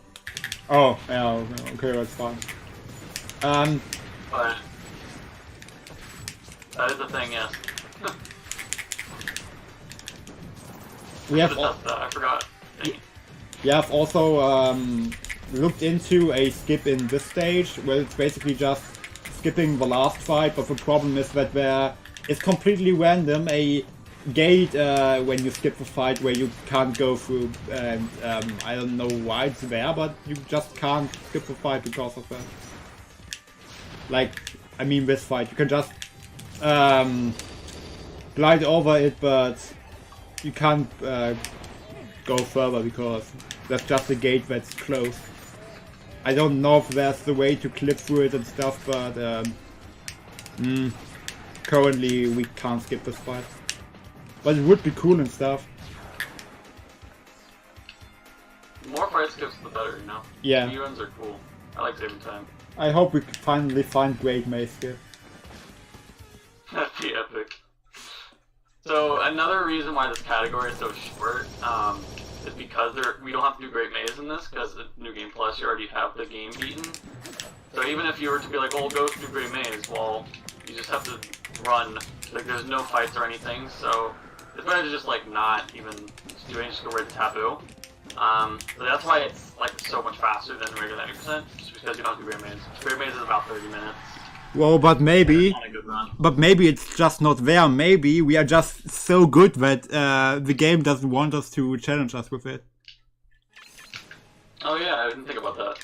Oh, yeah, okay, that's fine. But that is a thing, yes. We have I forgot. We have also looked into a skip in this stage, where it's basically just skipping the last fight, but the problem is that there is completely random a gate when you skip the fight where you can't go through, and I don't know why it's there, but you just can't skip the fight because of that. Like, I mean this fight, you can just glide over it, but you can't go further because there's just a gate that's closed. I don't know if there's the way to clip through it and stuff, but currently we can't skip this fight. But it would be cool and stuff. The more fight skips, the better, you know? Yeah. The runs are cool. I like saving time. I hope we can finally find great maze skip. That'd be epic. So another reason why this category is so short is because we don't have to do Great Maze in this, because the New Game Plus you already have the game beaten. So even if you were to be like, oh, go through Great Maze, well, you just have to run. Like, there's no fights or anything, so it's better to just like not even do anything, just go right to Taboo. So that's why it's like so much faster than regular 90%, just because you don't have to do Great Maze. Great Maze is about 30 minutes. Well, but maybe it's just not there. Maybe we are just so good that the game doesn't want us to challenge us with it. Oh yeah, I didn't think about that.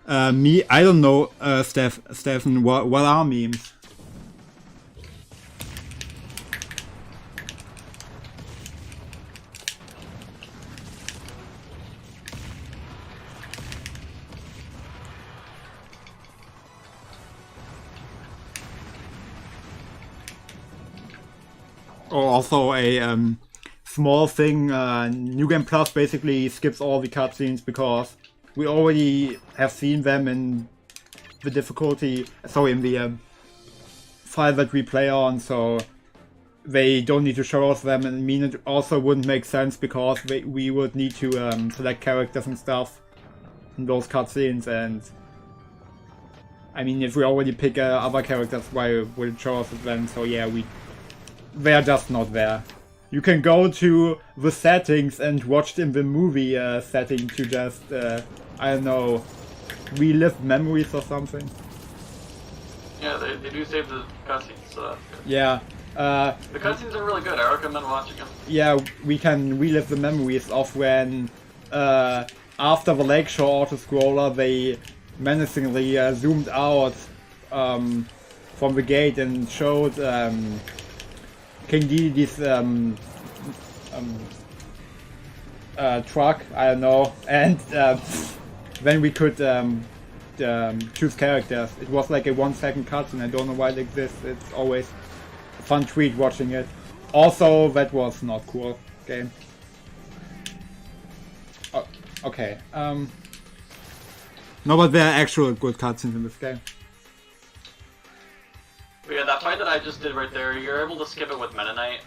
I don't know, Stefan, what are memes? Or also a small thing, New Game Plus basically skips all the cutscenes because we already have seen them in the difficulty, so in the file that we play on, so they don't need to show us them, and I mean it also wouldn't make sense because we would need to select characters and stuff in those cutscenes, and I mean if we already pick other characters, why would it show us then? So yeah, they're just not there. You can go to the settings and watch in the movie setting to just, I don't know, relive memories or something. Yeah, they do save the cutscenes, so that's good. Yeah. The cutscenes are really good, I recommend watching them. Yeah, we can relive the memories of when, after the Lakeshore auto-scroller, they menacingly zoomed out from the gate and showed King Dedede's truck, I don't know, and then we could choose characters. It was like a 1 second cutscene, I don't know why it exists, it's always a fun treat watching it. Also, that was not cool game. Oh, okay, no, but there are actual good cutscenes in this game. But yeah, that fight that I just did right there, you're able to skip it with Meta Knight,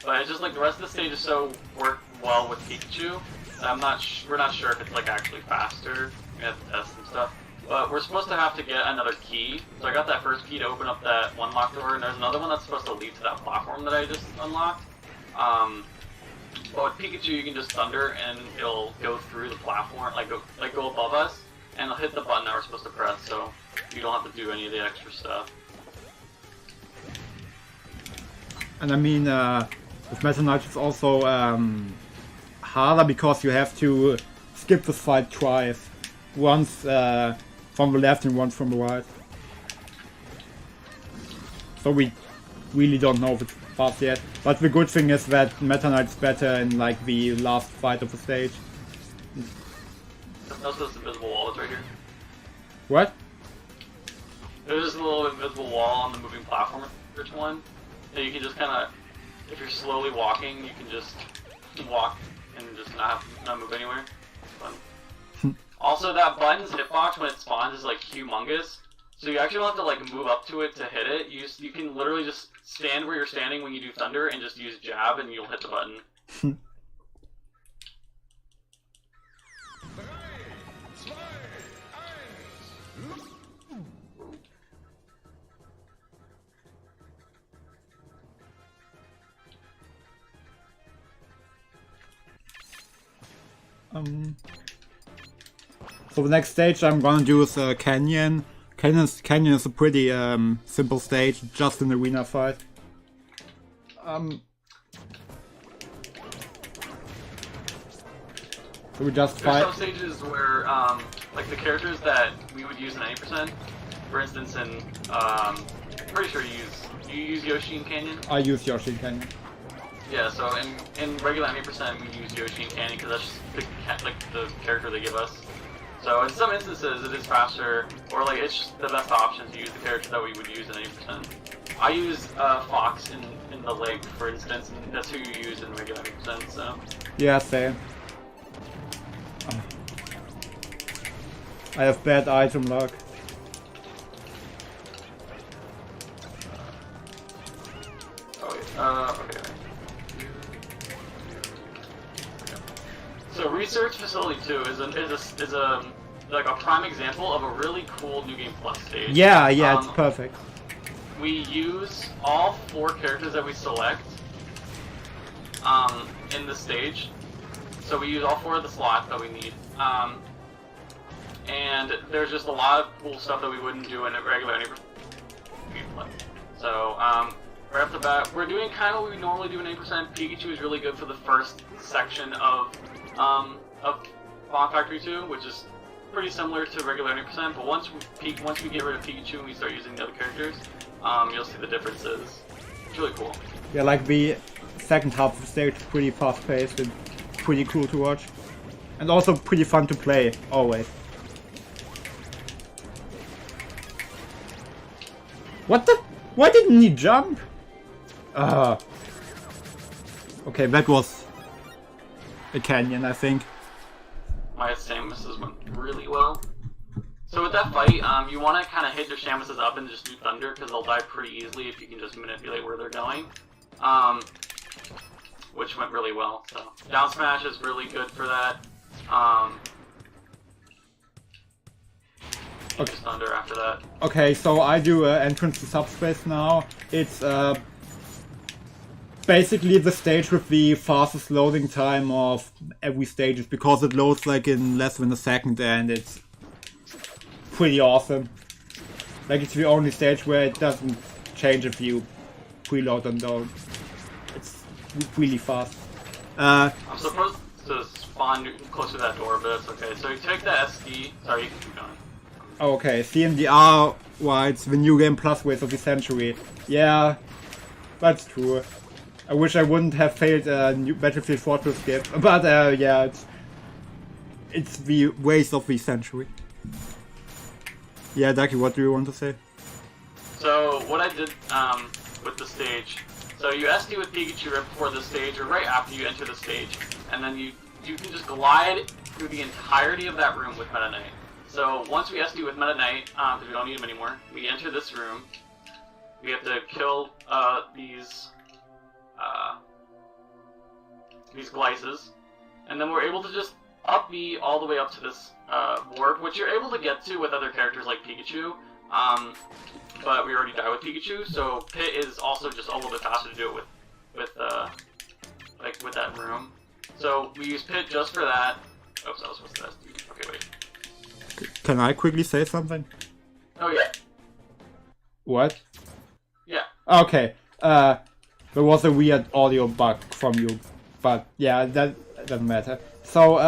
but it's just like the rest of the stage is so worked well with Pikachu. We're not sure if it's like actually faster. We have to test some stuff. But we're supposed to have to get another key. So I got that first key to open up that one locked door, and there's another one that's supposed to lead to that platform that I just unlocked. But with Pikachu, you can just thunder and it'll go through the platform, go above us, and it'll hit the button that we're supposed to press. So you don't have to do any of the extra stuff. And I mean, with Meta Knight it's also harder because you have to skip this fight twice. Once from the left and once from the right. So we really don't know if it's fast yet. But the good thing is that Meta Knight's better in like the last fight of the stage. That's this invisible wall that's right here. What? There's this little invisible wall on the moving platform, which one? So you can just kind of, if you're slowly walking, you can just walk and just not move anywhere. Fun. Also, that button's hitbox when it spawns is like humongous, so you actually don't have to like move up to it to hit it. You can literally just stand where you're standing when you do thunder and just use jab and you'll hit the button. So the next stage I'm gonna do is Canyon. Canyon is a pretty simple stage, just an arena fight. So we just fight. There's some stages where, like the characters that we would use in 90%, for instance, in pretty sure you use Yoshi in Canyon. I use Yoshi in Canyon. Yeah, so in regular 90% we use Yoshi and Canyon because that's just the character they give us. So in some instances it is faster, or like it's just the best option to use the character that we would use in 80%. I use Fox in the leg, for instance, and that's who you use in regular 90%, so. Yeah, same. I have bad item luck. Okay. So Research Facility 2 is a like a prime example of a really cool New Game Plus stage. Yeah, it's perfect. We use all 4 characters that we select in the stage. So we use all 4 of the slots that we need. And there's just a lot of cool stuff that we wouldn't do in a regular gameplay. So right off the bat, we're doing kind of what we normally do in 8%. Pikachu is really good for the first section of Bomb Factory 2, which is pretty similar to regular 8%. But once we get rid of Pikachu and we start using the other characters, you'll see the differences. It's really cool. Yeah, like the second half of the stage is pretty fast-paced and pretty cool to watch. And also pretty fun to play, always. What the? Why didn't he jump? Okay, that was a canyon, I think. My Samuses went really well. So with that fight, you want to kind of hit your Samuses up and just do Thunder, because they'll die pretty easily if you can just manipulate where they're going. Which went really well. So down smash is really good for that. Okay. Just Thunder after that. Okay, so I do entrance to subspace now. It's basically the stage with the fastest loading time of every stage, because it loads like in less than a second, and it's pretty awesome. Like, it's the only stage where it doesn't change if you preload and don't. It's really fast. I'm supposed to spawn close to that door, but that's okay. So you take the SD. Sorry, you can keep going. Okay, CMDR, why it's the new game plus ways of the century. Yeah, that's true. I wish I wouldn't have failed a new Battlefield Fortress skip, but yeah, it's the ways of the century. Yeah, Ducky, what do you want to say? So what I did with the stage, so you SD with Pikachu right before the stage, or right after you enter the stage, and then you can just glide through the entirety of that room with Meta Knight. So once we SD with Meta Knight, because we don't need him anymore, we enter this room. We have to kill these Glyces, and then we're able to just up B all the way up to this warp, which you're able to get to with other characters like Pikachu. But we already died with Pikachu, so Pit is also just a little bit faster to do it with that room. So we use Pit just for that. Oops, I was supposed to SD. Okay, wait. Can I quickly say something? Oh yeah. What? Yeah. Okay. There was a weird audio bug from you, but yeah, that doesn't matter. So,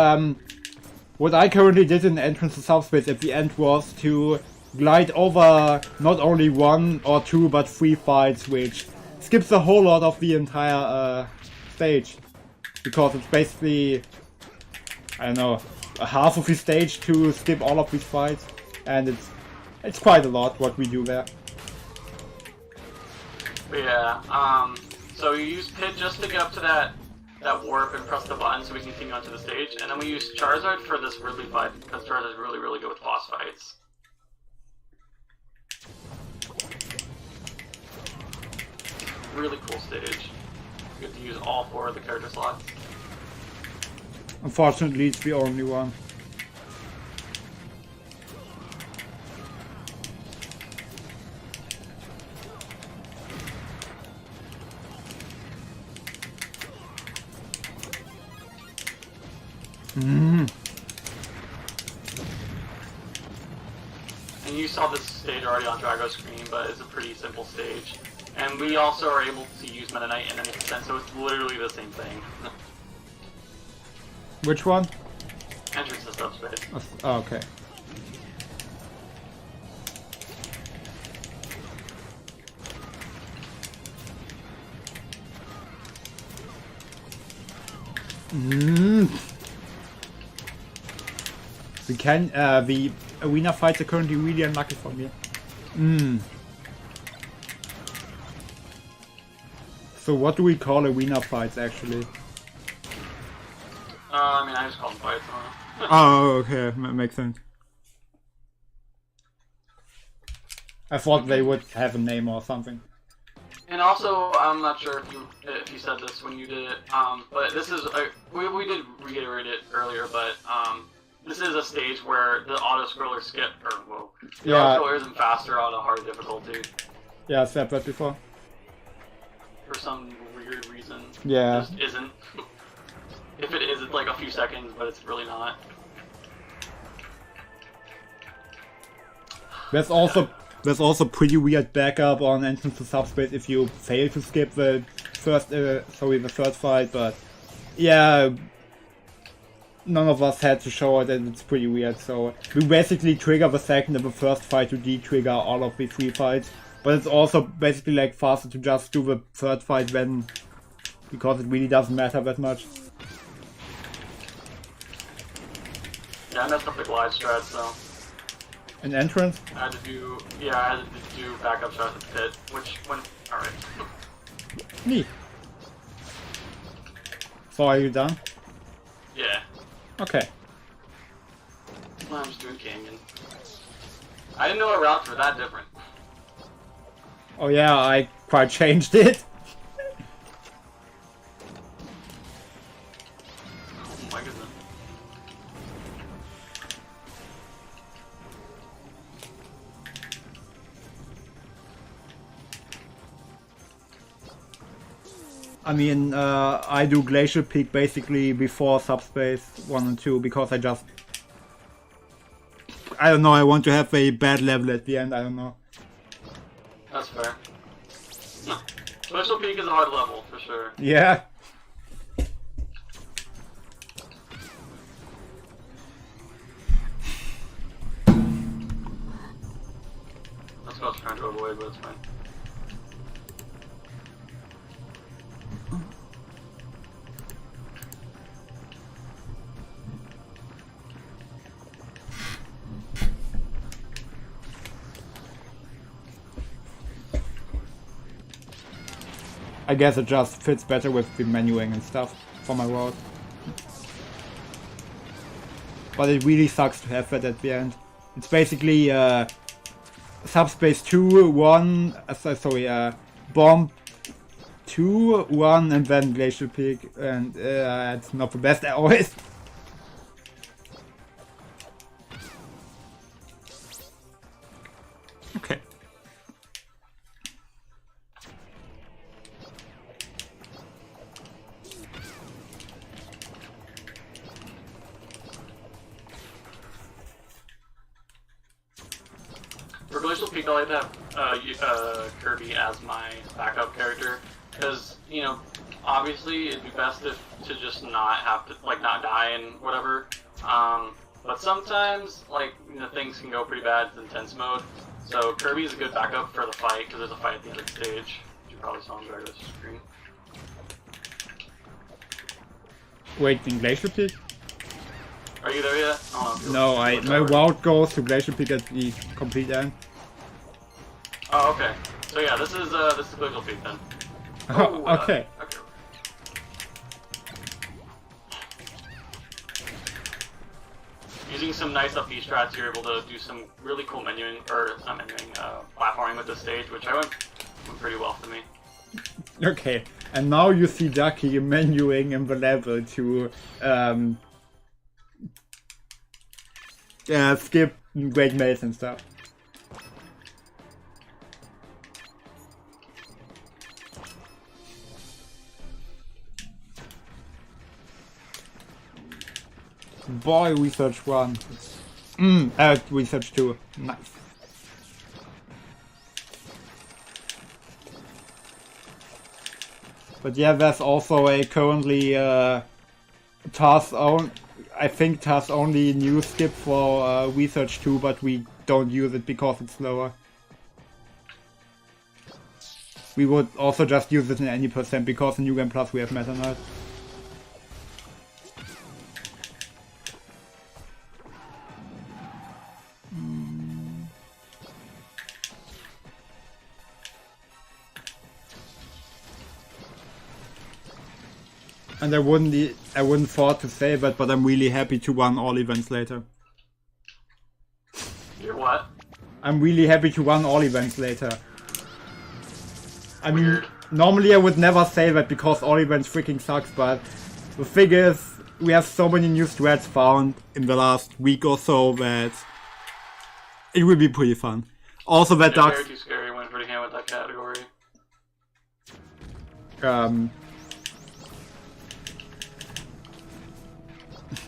what I currently did in Entrance to Subspace at the end was to glide over not only 1 or 2 but 3 fights, which skips a whole lot of the entire stage, because it's basically, I don't know, a half of the stage to skip all of these fights, and it's quite a lot what we do there. Yeah, so you use Pit just to get up to that warp and press the button so we can continue onto the stage, and then we use Charizard for this Ridley fight, because Charizard's really, really good with boss fights. Really cool stage. You get to use all 4 of the character slots. Unfortunately, it's the only one. And you saw this stage already on Drago's screen, but it's a pretty simple stage. And we also are able to use Meta Knight in any extent, so it's literally the same thing. Which one? Entrance to Subspace. Oh, okay. We can, the arena fights are currently really unlucky for me. So what do we call arena fights actually? I mean, I just call them fights. Oh, okay, makes sense. I thought they would have a name or something. And also, I'm not sure if you said this when you did it, but this is we did reiterate it earlier, but this is a stage where the auto scroller skip, or whoa, the auto scroller isn't faster on a hard difficulty. Yeah, I said that before. For some weird reason. Yeah. It just isn't. If it is, it's like a few seconds, but it's really not. There's also There's also pretty weird backup on entrance to subspace if you fail to skip the the third fight, but yeah, none of us had to show it and it's pretty weird, so we basically trigger the second and the first fight to de-trigger all of the 3 fights, but it's also basically like faster to just do the third fight then, because it really doesn't matter that much. Yeah, I messed up the glide strat, so. An entrance? I had to do backup shots at the pit, which went alright. Neat. So are you done? Yeah. Okay. Well, I'm just doing canyon. I didn't know our routes were that different. Oh yeah, I quite changed it. Oh my goodness. I mean, I do Glacial Peak basically before Subspace 1 and 2 because I don't know, I want to have a bad level at the end, I don't know. That's fair. No. Special Peak is a hard level, for sure. Yeah. That's what I was trying to avoid, but it's fine. I guess it just fits better with the menuing and stuff for my route. But it really sucks to have that at the end. It's basically Subspace 2, 1, Bomb 2, 1 and then Glacial Peak, and it's not the best always. Okay. For Glacial Peak, I like to have Kirby as my backup character, because, you know, obviously it'd be best to just not have to, like, not die and whatever, but sometimes, like, you know, things can go pretty bad in intense mode, so Kirby is a good backup for the fight, because there's a fight at the end of the stage, which you probably saw on Dragolina's screen. Wait, in Glacial Peak? Are you there yet? Oh, No, my route goes to Glacial Peak at the complete end. Oh, okay. So yeah, this is Glacial Peak then. Oh, okay. Okay. Using some nice up B strats, you're able to do some really cool menuing, or not menuing, platforming with the stage, which went pretty well for me. Okay, and now you see Ducky menuing in the level to skip Great Maze and stuff. Boy, Research 1. Research 2. Nice. But yeah, there's also a currently task only new skip for Research 2, but we don't use it because it's slower. We would also just use it in any percent because in New Game Plus we have Meta Knight. And I wouldn't thought to say that, but I'm really happy to run all events later. You're what? I'm really happy to run all events later. I mean, normally I would never say that because all events freaking sucks, but the thing is, we have so many new strats found in the last week or so that it will be pretty fun. Also that Dark... Too scary, went pretty ham with that category.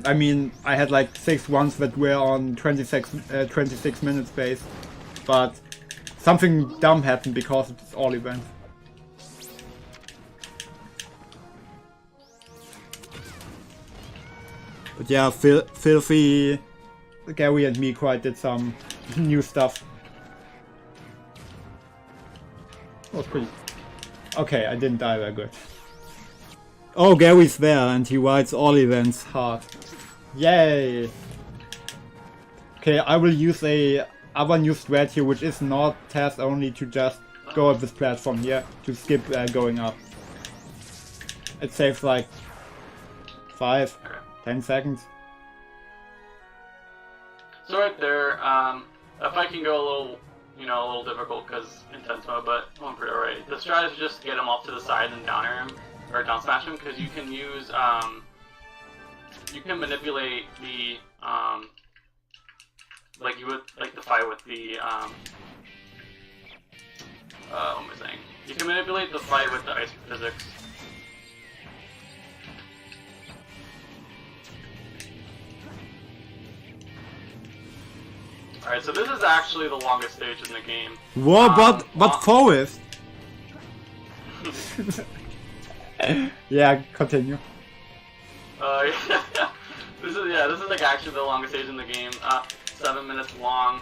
I mean, I had like 6 ones that were on 26 minute space, but something dumb happened because it's all events. But yeah, Filthy, Gary and me quite did some new stuff. Was pretty... Okay, I didn't die very good. Oh, Gary's there and he writes all events hard. Yay! Okay, I will use a other new strat here, which is not task only, to just go up this platform here to skip going up. It saves like 5-10 seconds. So right there, that fight can go a little, you know, a little difficult because intense mode, but I'm pretty alright. The strat is just to get him off to the side and down air him, or down smash him, because you can use, you can manipulate the, like you would, like the fight with the, what am I saying? You can manipulate the fight with the ice physics. Alright, so this is actually the longest stage in the game. Whoa, but Forest! Yeah, continue. This is like actually the longest stage in the game. 7 minutes long,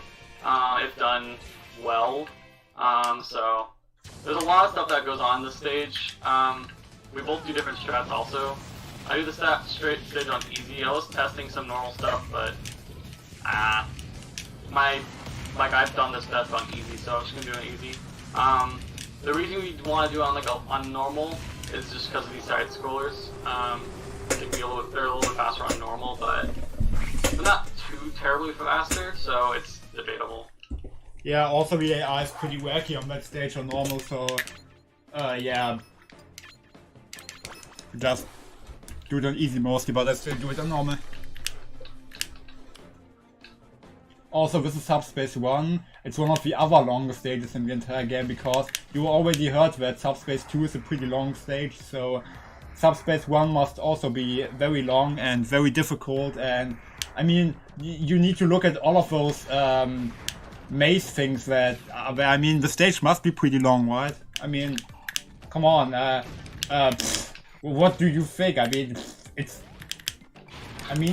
if done well. So there's a lot of stuff that goes on this stage. We both do different strats also. I do the straight stage on easy. I was testing some normal stuff, but I've done this best on easy, so I'm just gonna do it easy. The reason we want to do it on on normal is just because of these side scrollers. They're a little bit faster on normal, but they're not too terribly faster, so it's debatable. Yeah, also the AI is pretty wacky on that stage on normal, so yeah, just do it on easy mostly, but I still do it on normal. Also, this is Subspace 1. It's one of the other longest stages in the entire game, because you already heard that Subspace 2 is a pretty long stage, so Subspace 1 must also be very long and very difficult. And I mean, you need to look at all of those maze things that are there. I mean, the stage must be pretty long, right? I mean, come on, what do you think? I mean,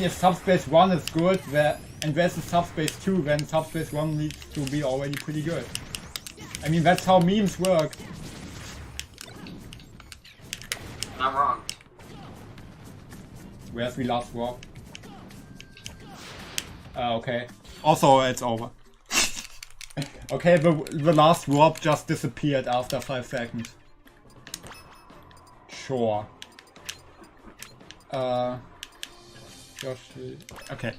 if Subspace 1 is good, and there's a Subspace 2, then Subspace 1 needs to be already pretty good. I mean, that's how memes work. Not wrong. Where's the last warp? Okay. Also, it's over. Okay, the last warp just disappeared after 5 seconds. Sure. Okay.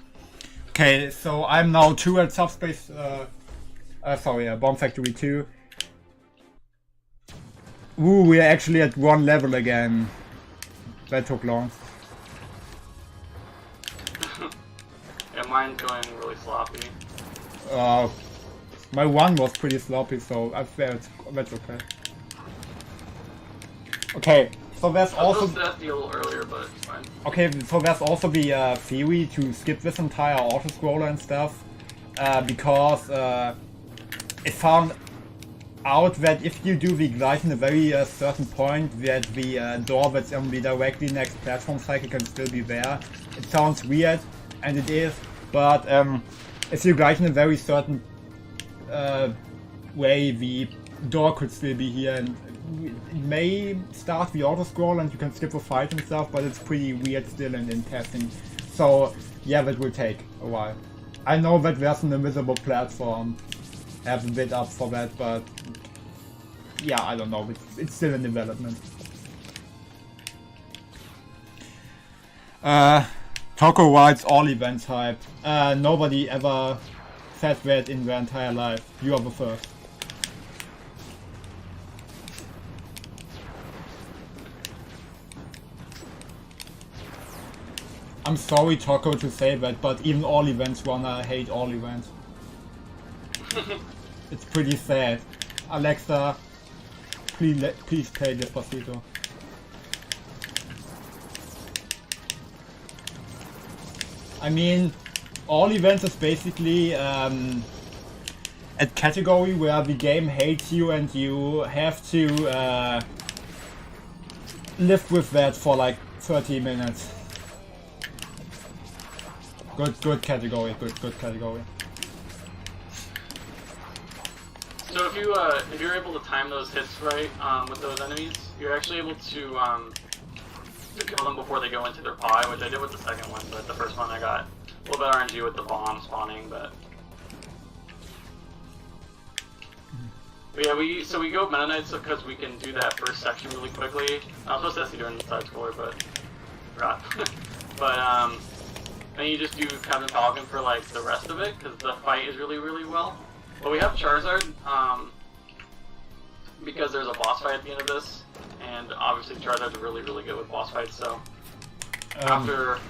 Okay, so I'm now 2 at Subspace, Bomb Factory 2. Ooh, we're actually at 1 level again. That took long. Yeah, mine's going really sloppy. My 1 was pretty sloppy, so that's okay. Okay, so there's also... That's a little earlier, but it's fine. Okay, so there's also the theory to skip this entire auto-scroller and stuff, because it found out that if you do the glide in a very certain point, that the door that's on the directly next platform cycle can still be there. It sounds weird, and it is, but if you glide in a very certain way, the door could still be here, and it may start the auto-scroll and you can skip the fight and stuff, but it's pretty weird still and in testing. So yeah, that will take a while. I know that there's an invisible platform. I have a bit up for that, but yeah, I don't know. It's still in development. Toko writes all events hype. Nobody ever said that in their entire life. You are the first. I'm sorry, Toko, to say that, but even all events wanna hate all events. It's pretty sad. Alexa, please play Despacito. I mean, all events is basically at category where the game hates you and you have to live with that for like 30 minutes. Good category, good category. So if you're able to time those hits right with those enemies, you're actually able to kill them before they go into their pie, which I did with the second one, but the first one I got a little bit RNG with the bomb spawning, but yeah, we go Meta Knights because we can do that first section really quickly. I was supposed to be doing the side scroller, but forgot. But then you just do Captain Falcon for like the rest of it because the fight is really well. But we have Charizard because there's a boss fight at the end of this, and obviously Charizard's really good with boss fights. So after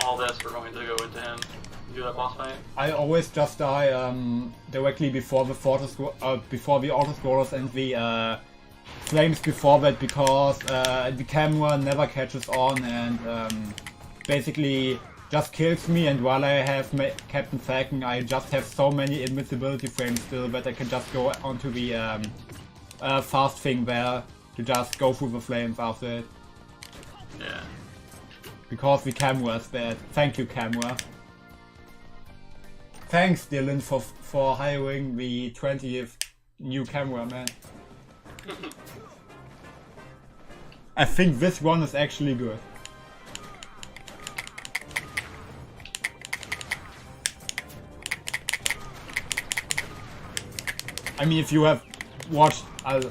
all this, we're going to go into him. Do that boss fight. I always just die directly before the before the auto scrollers and the flames before that because the camera never catches on and basically just kills me. And while I have Captain Falcon, I just have so many invincibility frames still that I can just go onto the fast thing there to just go through the flames after it. Yeah. Because the camera is bad. Thank you, camera. Thanks, Dylan, for hiring the 20th new cameraman. I think this one is actually good. I mean, if you have watched,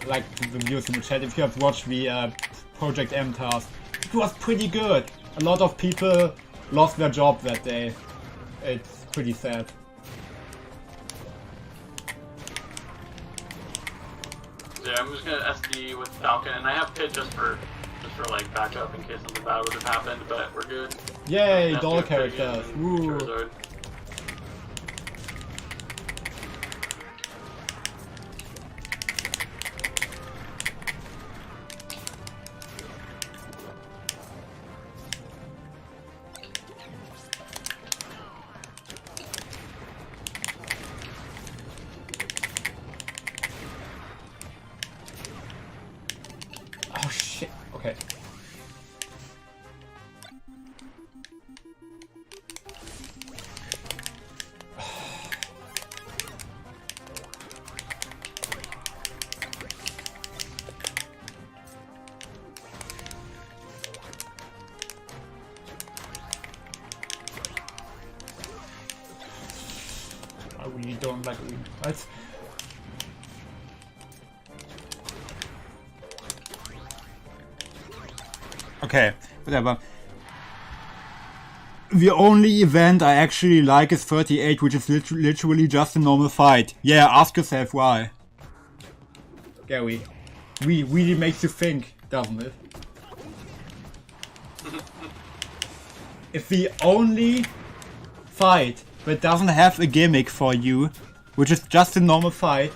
like the viewers in the chat, if you have watched the Project M task, it was pretty good. A lot of people lost their job that day. It's pretty sad. Yeah, I'm just gonna SD with Falcon, and I have Pit just for like backup in case something bad would have happened, but we're good. Yay, doll characters! Woo! Charizard. Oh shit, okay. I really don't like green fights. Okay, whatever. The only event I actually like is 38, which is literally just a normal fight. Yeah, ask yourself why. Gary, really makes you think, doesn't it? It's the only fight that doesn't have a gimmick for you, which is just a normal fight.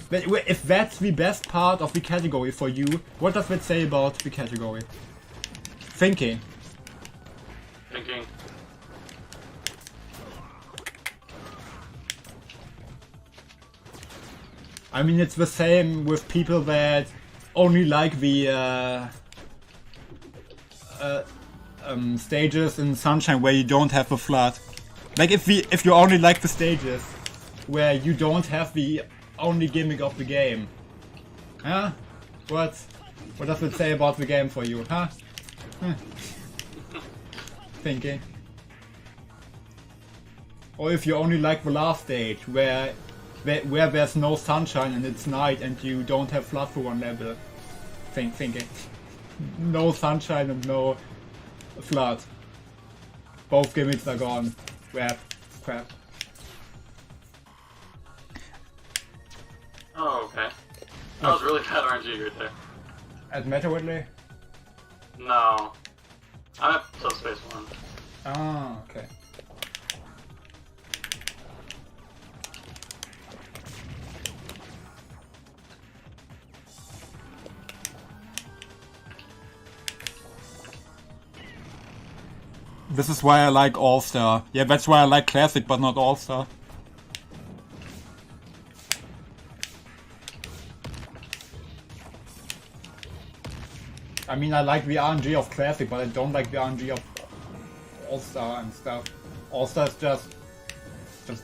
But if that's the best part of the category for you, what does that say about the category? Thinking. I mean, it's the same with people that only like the stages in Sunshine where you don't have a flood. Like if you only like the stages where you don't have the only gimmick of the game. Huh? What does it say about the game for you, huh? Thinking. Or if you only like the last stage where there's no sunshine and it's night and you don't have flood for one level. Thinking. No sunshine and no flood. Both gimmicks are gone. Crap. Oh, okay. That was really bad RNG right there. At Meta Whitley? No. I'm at Subspace 1. Ah, okay. This is why I like All-Star. Yeah, that's why I like Classic, but not All-Star. I mean, I like the RNG of Classic, but I don't like the RNG of All-Star and stuff. All-Star is just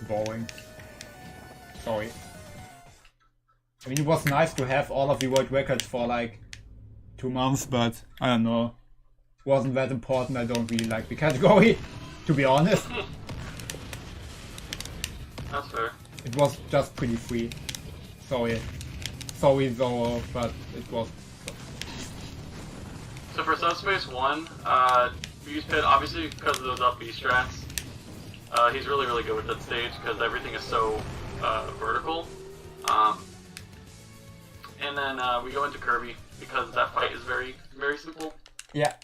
boring. Sorry. I mean, it was nice to have all of the world records for like 2 months, but I don't know. Wasn't that important. I don't really like the category, to be honest. That's fair. It was just pretty free. Sorry though, but it was. So for Subspace 1, we use Pit obviously because of those up B strats. He's really, really good with that stage because everything is so vertical. And then we go into Kirby because that fight is very, very simple. Yeah.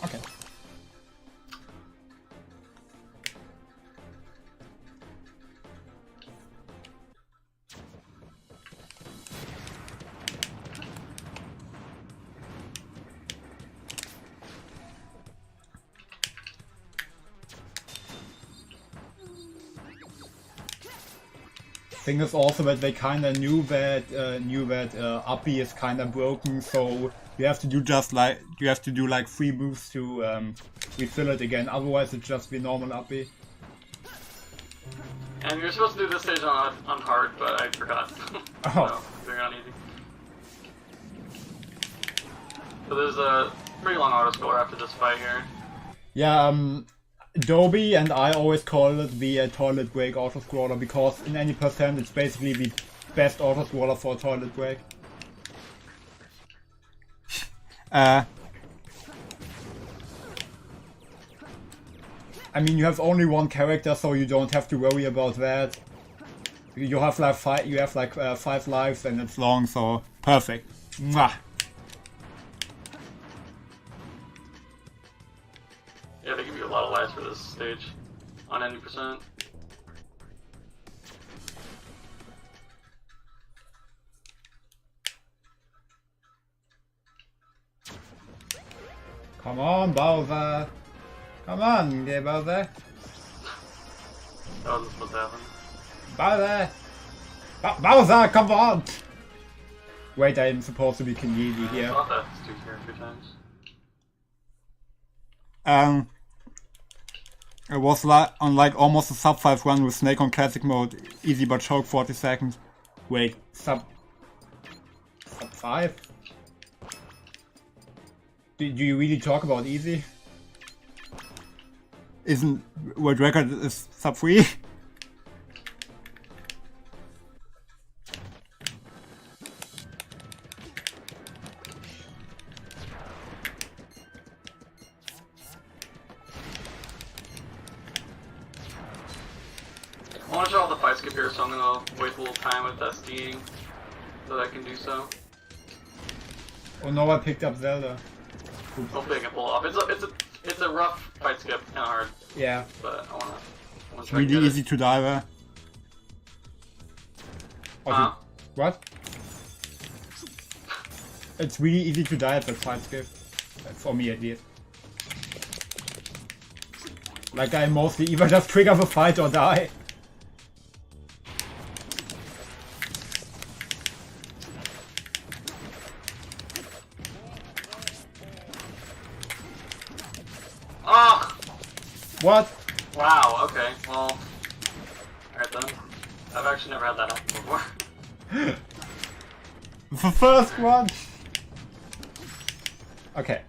Okay. Thing is also that they kinda knew that uppy is kinda broken, so you have to do like 3 moves to refill it again. Otherwise, it's just the normal uppy. And you're supposed to do this stage on hard, but I forgot. Oh. So, doing it on easy. So there's a pretty long auto score after this fight here. Yeah, Dobie and I always call it the toilet break auto scroller because in any percent it's basically the best auto scroller for a toilet break. I mean, you have only one character, so you don't have to worry about that. You have like 5 lives and it's long, so perfect. Mwah. Yeah, they give you a lot of lives for this stage on any percent. Come on, Bowser. Come on, yeah, Bowser. That wasn't supposed to happen. Bowser! Bowser, come on! Wait, I'm supposed to be Kenyeji I here. thought that's 2 3 times. It was like on like almost a sub 5 run with Snake on classic mode, easy but choke 40 seconds. Wait, sub 5? Do you really talk about easy? Isn't world record is sub 3? I want to show all the fight skip here, so I'm gonna waste a little time with SDing so that I can do so. Oh no, I picked up Zelda. Hopefully I can pull it off. It's a rough fight skip, kind of hard. Yeah. But I wanna It's try to really get easy to die there. Huh? What? It's really easy to die at that fight skip. For me at least. Like I mostly either just trigger the fight or die. Oh! What? Wow, okay, well... Alright then. I've actually never had that happen before. The first one! Okay.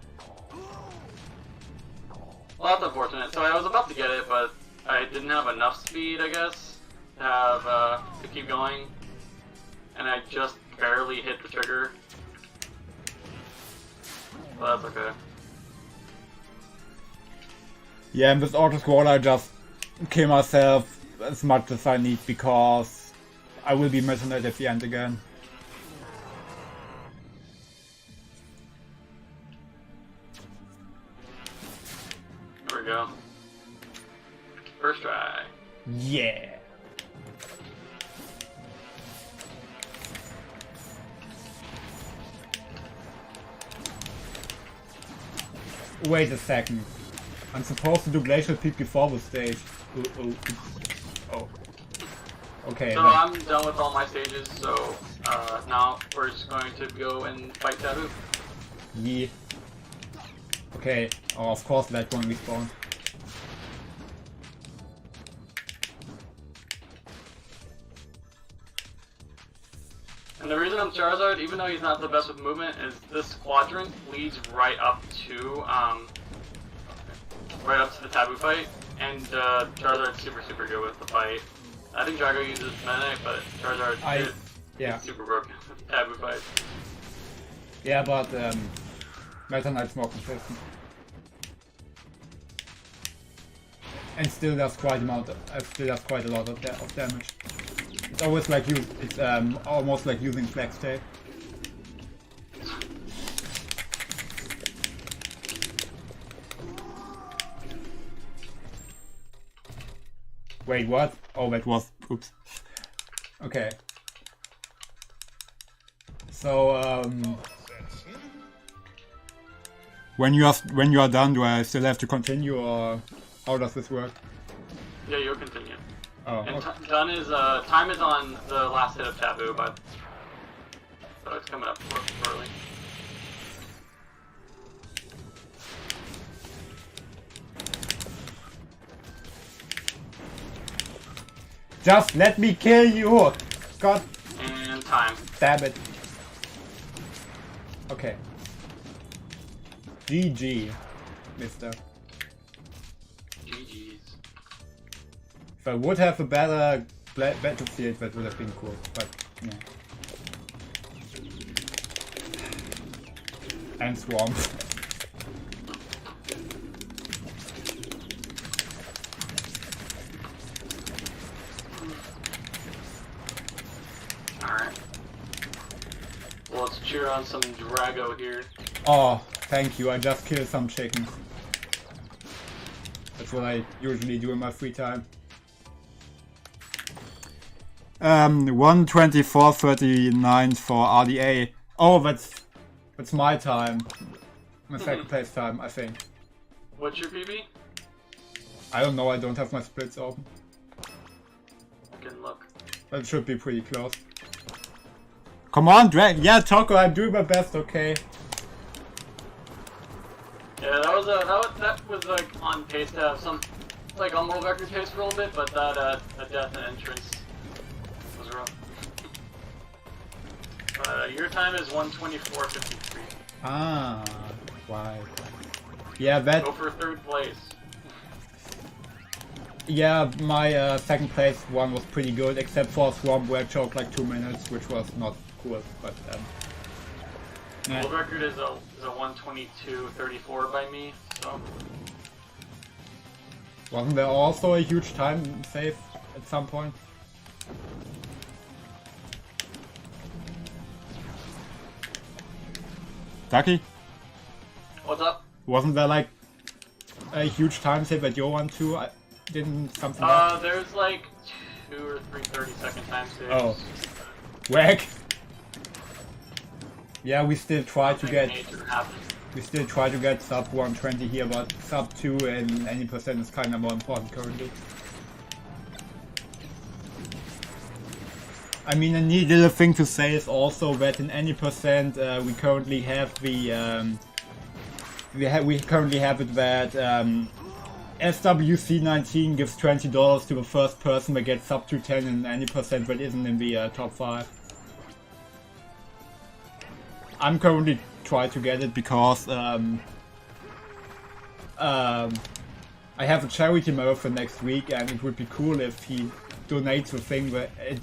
Well, that's unfortunate. So I was about to get it, but I didn't have enough speed, I guess, to have, to keep going. And I just barely hit the trigger. But that's okay. Yeah, and with auto scroll I just kill myself as much as I need because I will be missing it at the end again. There we go. First try. Yeah. Wait a second. I'm supposed to do Glacial Peak before the stage. Okay. So I'm done with all my stages, so now we're just going to go and fight Taboo. Yeah. Okay. Oh, of course that one respawned. And the reason I'm Charizard, even though he's not the best with movement, is this quadrant leads right up to the Taboo fight, and Charizard's super good with the fight. I think Drago uses Meta Knight, but Charizard is super broken with the Taboo fight. Yeah, but Meta Knight's more consistent. And still does quite a lot of damage. It's always like it's almost like using Flex Tail. Wait, what? Oh, that was oops. Okay. So when you are done, do I still have to continue, or how does this work? Yeah, you'll continue. Oh, and okay. done is time is on the last hit of Taboo, but so it's coming up early. Just let me kill you! God And time. damn it. Okay. GG, mister. GG's. If I would have a better battlefield, that would have been cool, but yeah. And Swamp. Alright. Well, let's cheer on some Drago here. Oh, thank you, I just killed some chickens. That's what I usually do in my free time. 1:24:39 for RDA. Oh, that's my time. My second place time, I think. What's your PB? I don't know, I don't have my splits open. Good luck. That should be pretty close. Come on, Drag. Yeah, Choco, I'm doing my best, okay? Yeah, that was like on pace to have some like on world record pace for a little bit, but that death and entrance was rough. Your time is 1:24:53. Ah, why? Yeah, that. Go for third place. Yeah, my second place one was pretty good, except for Swamp where I choked like 2 minutes, which was not cool. But yeah. World record is a 1:22:34 by me. So Wasn't there also a huge time save at some point? Ducky? what's up? Wasn't there like a huge time save at your one too? Didn't something There's like 2 or 3 30-second time saves. Oh. Whack! Yeah, we still try to get sub 120 here, but sub 2 and any percent is kinda more important currently. I mean, a neat little thing to say is also that in any percent we currently have the we currently have it that SWC19 gives $20 to the first person that gets sub 210 in any percent that isn't in the top 5. I'm currently trying to get it because I have a charity marathon next week, and it would be cool if he donates the thing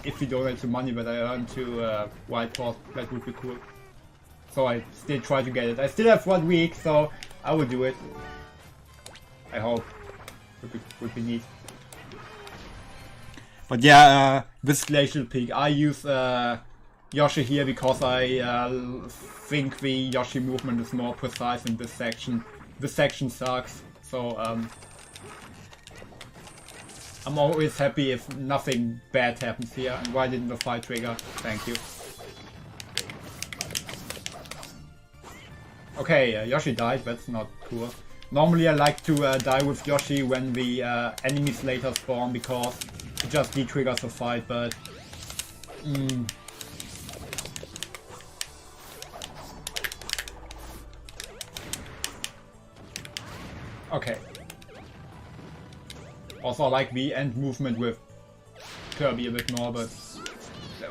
if he donates the money that I earn to White Horse. That would be cool. So I still try to get it. I still have 1 week, so I will do it. I hope. Would be neat. But yeah, this Glacial Peak, I use Yoshi here because I think the Yoshi movement is more precise in this section. This section sucks, so I'm always happy if nothing bad happens here. And why didn't the fight trigger? Thank you. Okay, Yoshi died, that's not cool. Normally I like to die with Yoshi when the enemies later spawn because it just de-triggers the fight, but... Okay. Also I like the end movement with Kirby a bit more, but...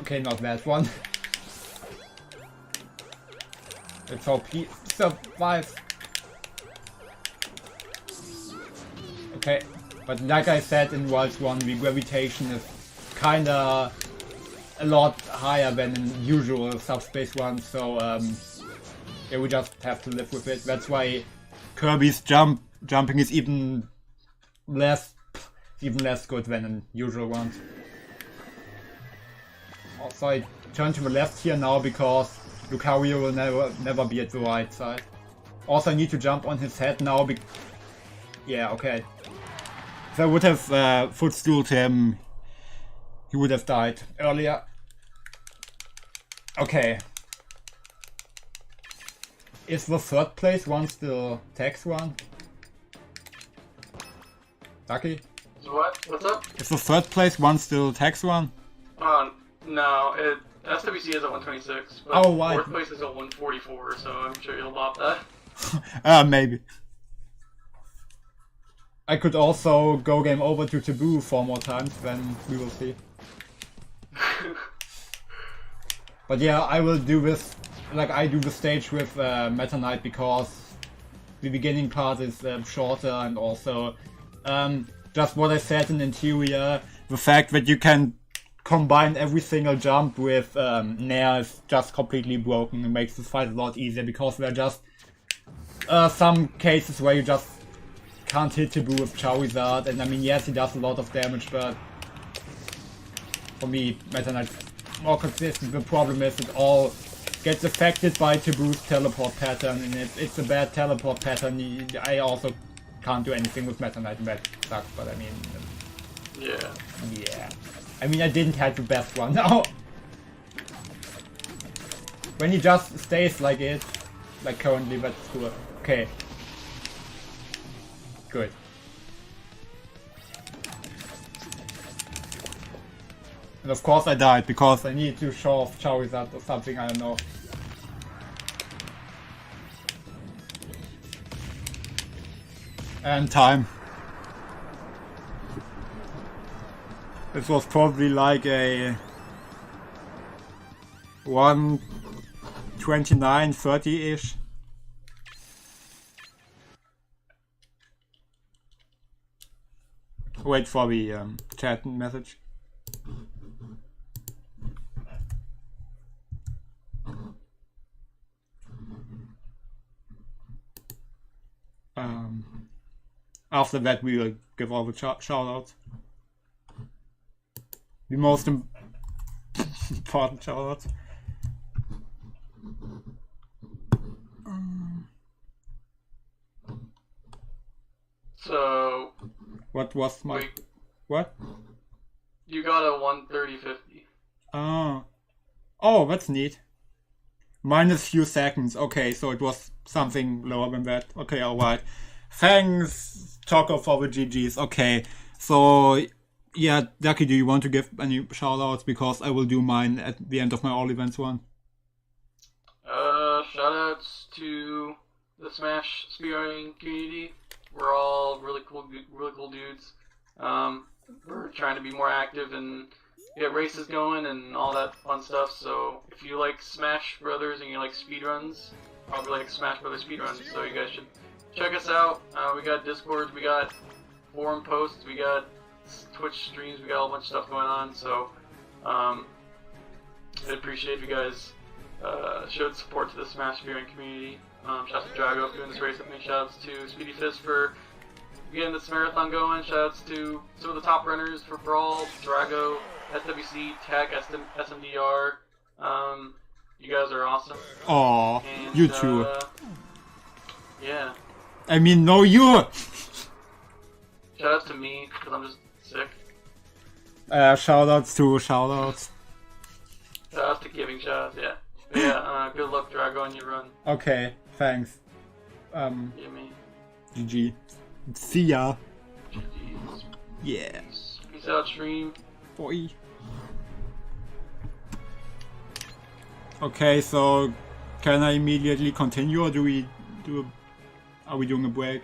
Okay, not that one. Let's hope he survives. Okay, but like I said in World 1, the gravitation is kinda a lot higher than in usual subspace ones, so yeah, we just have to live with it. That's why Kirby's jumping is even less good than in usual ones. Also, I turn to the left here now because Lucario will never be at the right side. Also, I need to jump on his head now. Yeah, okay. If I would have footstooled him, he would have died earlier. Okay. Is the third place one still tax one? Ducky? What? What's up? Is the third place one still tax one? No, SWC is at 126, but oh, why? fourth place is at 144, so I'm sure you'll bop that. Maybe. I could also go game over to Taboo 4 more times, then we will see. But yeah, I will do this, like I do the stage with Meta Knight because the beginning part is shorter, and also just what I said in interior, the fact that you can combine every single jump with Nair is just completely broken. It makes this fight a lot easier because there are just some cases where you just can't hit Taboo with Charizard, and I mean, yes, he does a lot of damage, but for me, Meta Knight's more consistent. The problem is it all gets affected by Taboo's teleport pattern, and if it's a bad teleport pattern, I also can't do anything with Meta Knight, and that sucks, but I mean... Yeah. I mean, I didn't have the best one now. When he just stays like it, like currently, that's cool. Okay. Good. And of course I died because I need to show off Charizard or something, I don't know. And time. This was probably like a 1:29:30-ish. Wait for the chat message. After that we will give all the shoutouts. The most important shoutouts. So... What was my... What? You got a 1:30:50. Oh, that's neat. Minus few seconds. Okay, so it was something lower than that. Okay, alright. Thanks, Choco, for the GGs. Okay, so... Yeah, Ducky, do you want to give any shoutouts? Because I will do mine at the end of my all events one. Shoutouts to the Smash speedrunning community. We're all really cool dudes. We're trying to be more active and get races going and all that fun stuff. So if you like Smash Brothers and you like speedruns, probably like Smash Brothers speedruns. So you guys should check us out. We got Discord, we got forum posts, we got Twitch streams, we got a whole bunch of stuff going on. So I'd appreciate if you guys showed support to the Smash speedrunning community. Shout out to Drago for doing this race with me. Shoutouts to Speedyfists for getting this marathon going. Shoutouts to some of the top runners for Brawl, Drago, SWC, Tech, SMDR. You guys are awesome. Aw, you too. Yeah. I mean, no you! Shoutouts to me, because I'm just sick. Shoutouts to shoutouts. Shoutouts to giving shoutouts, yeah. But yeah, good luck, Drago, on your run. Okay, thanks. Yeah, me. GG. See ya. GG's. Yeah. Peace. Peace out, stream. Boy. Okay, so can I immediately continue, or are we doing a break?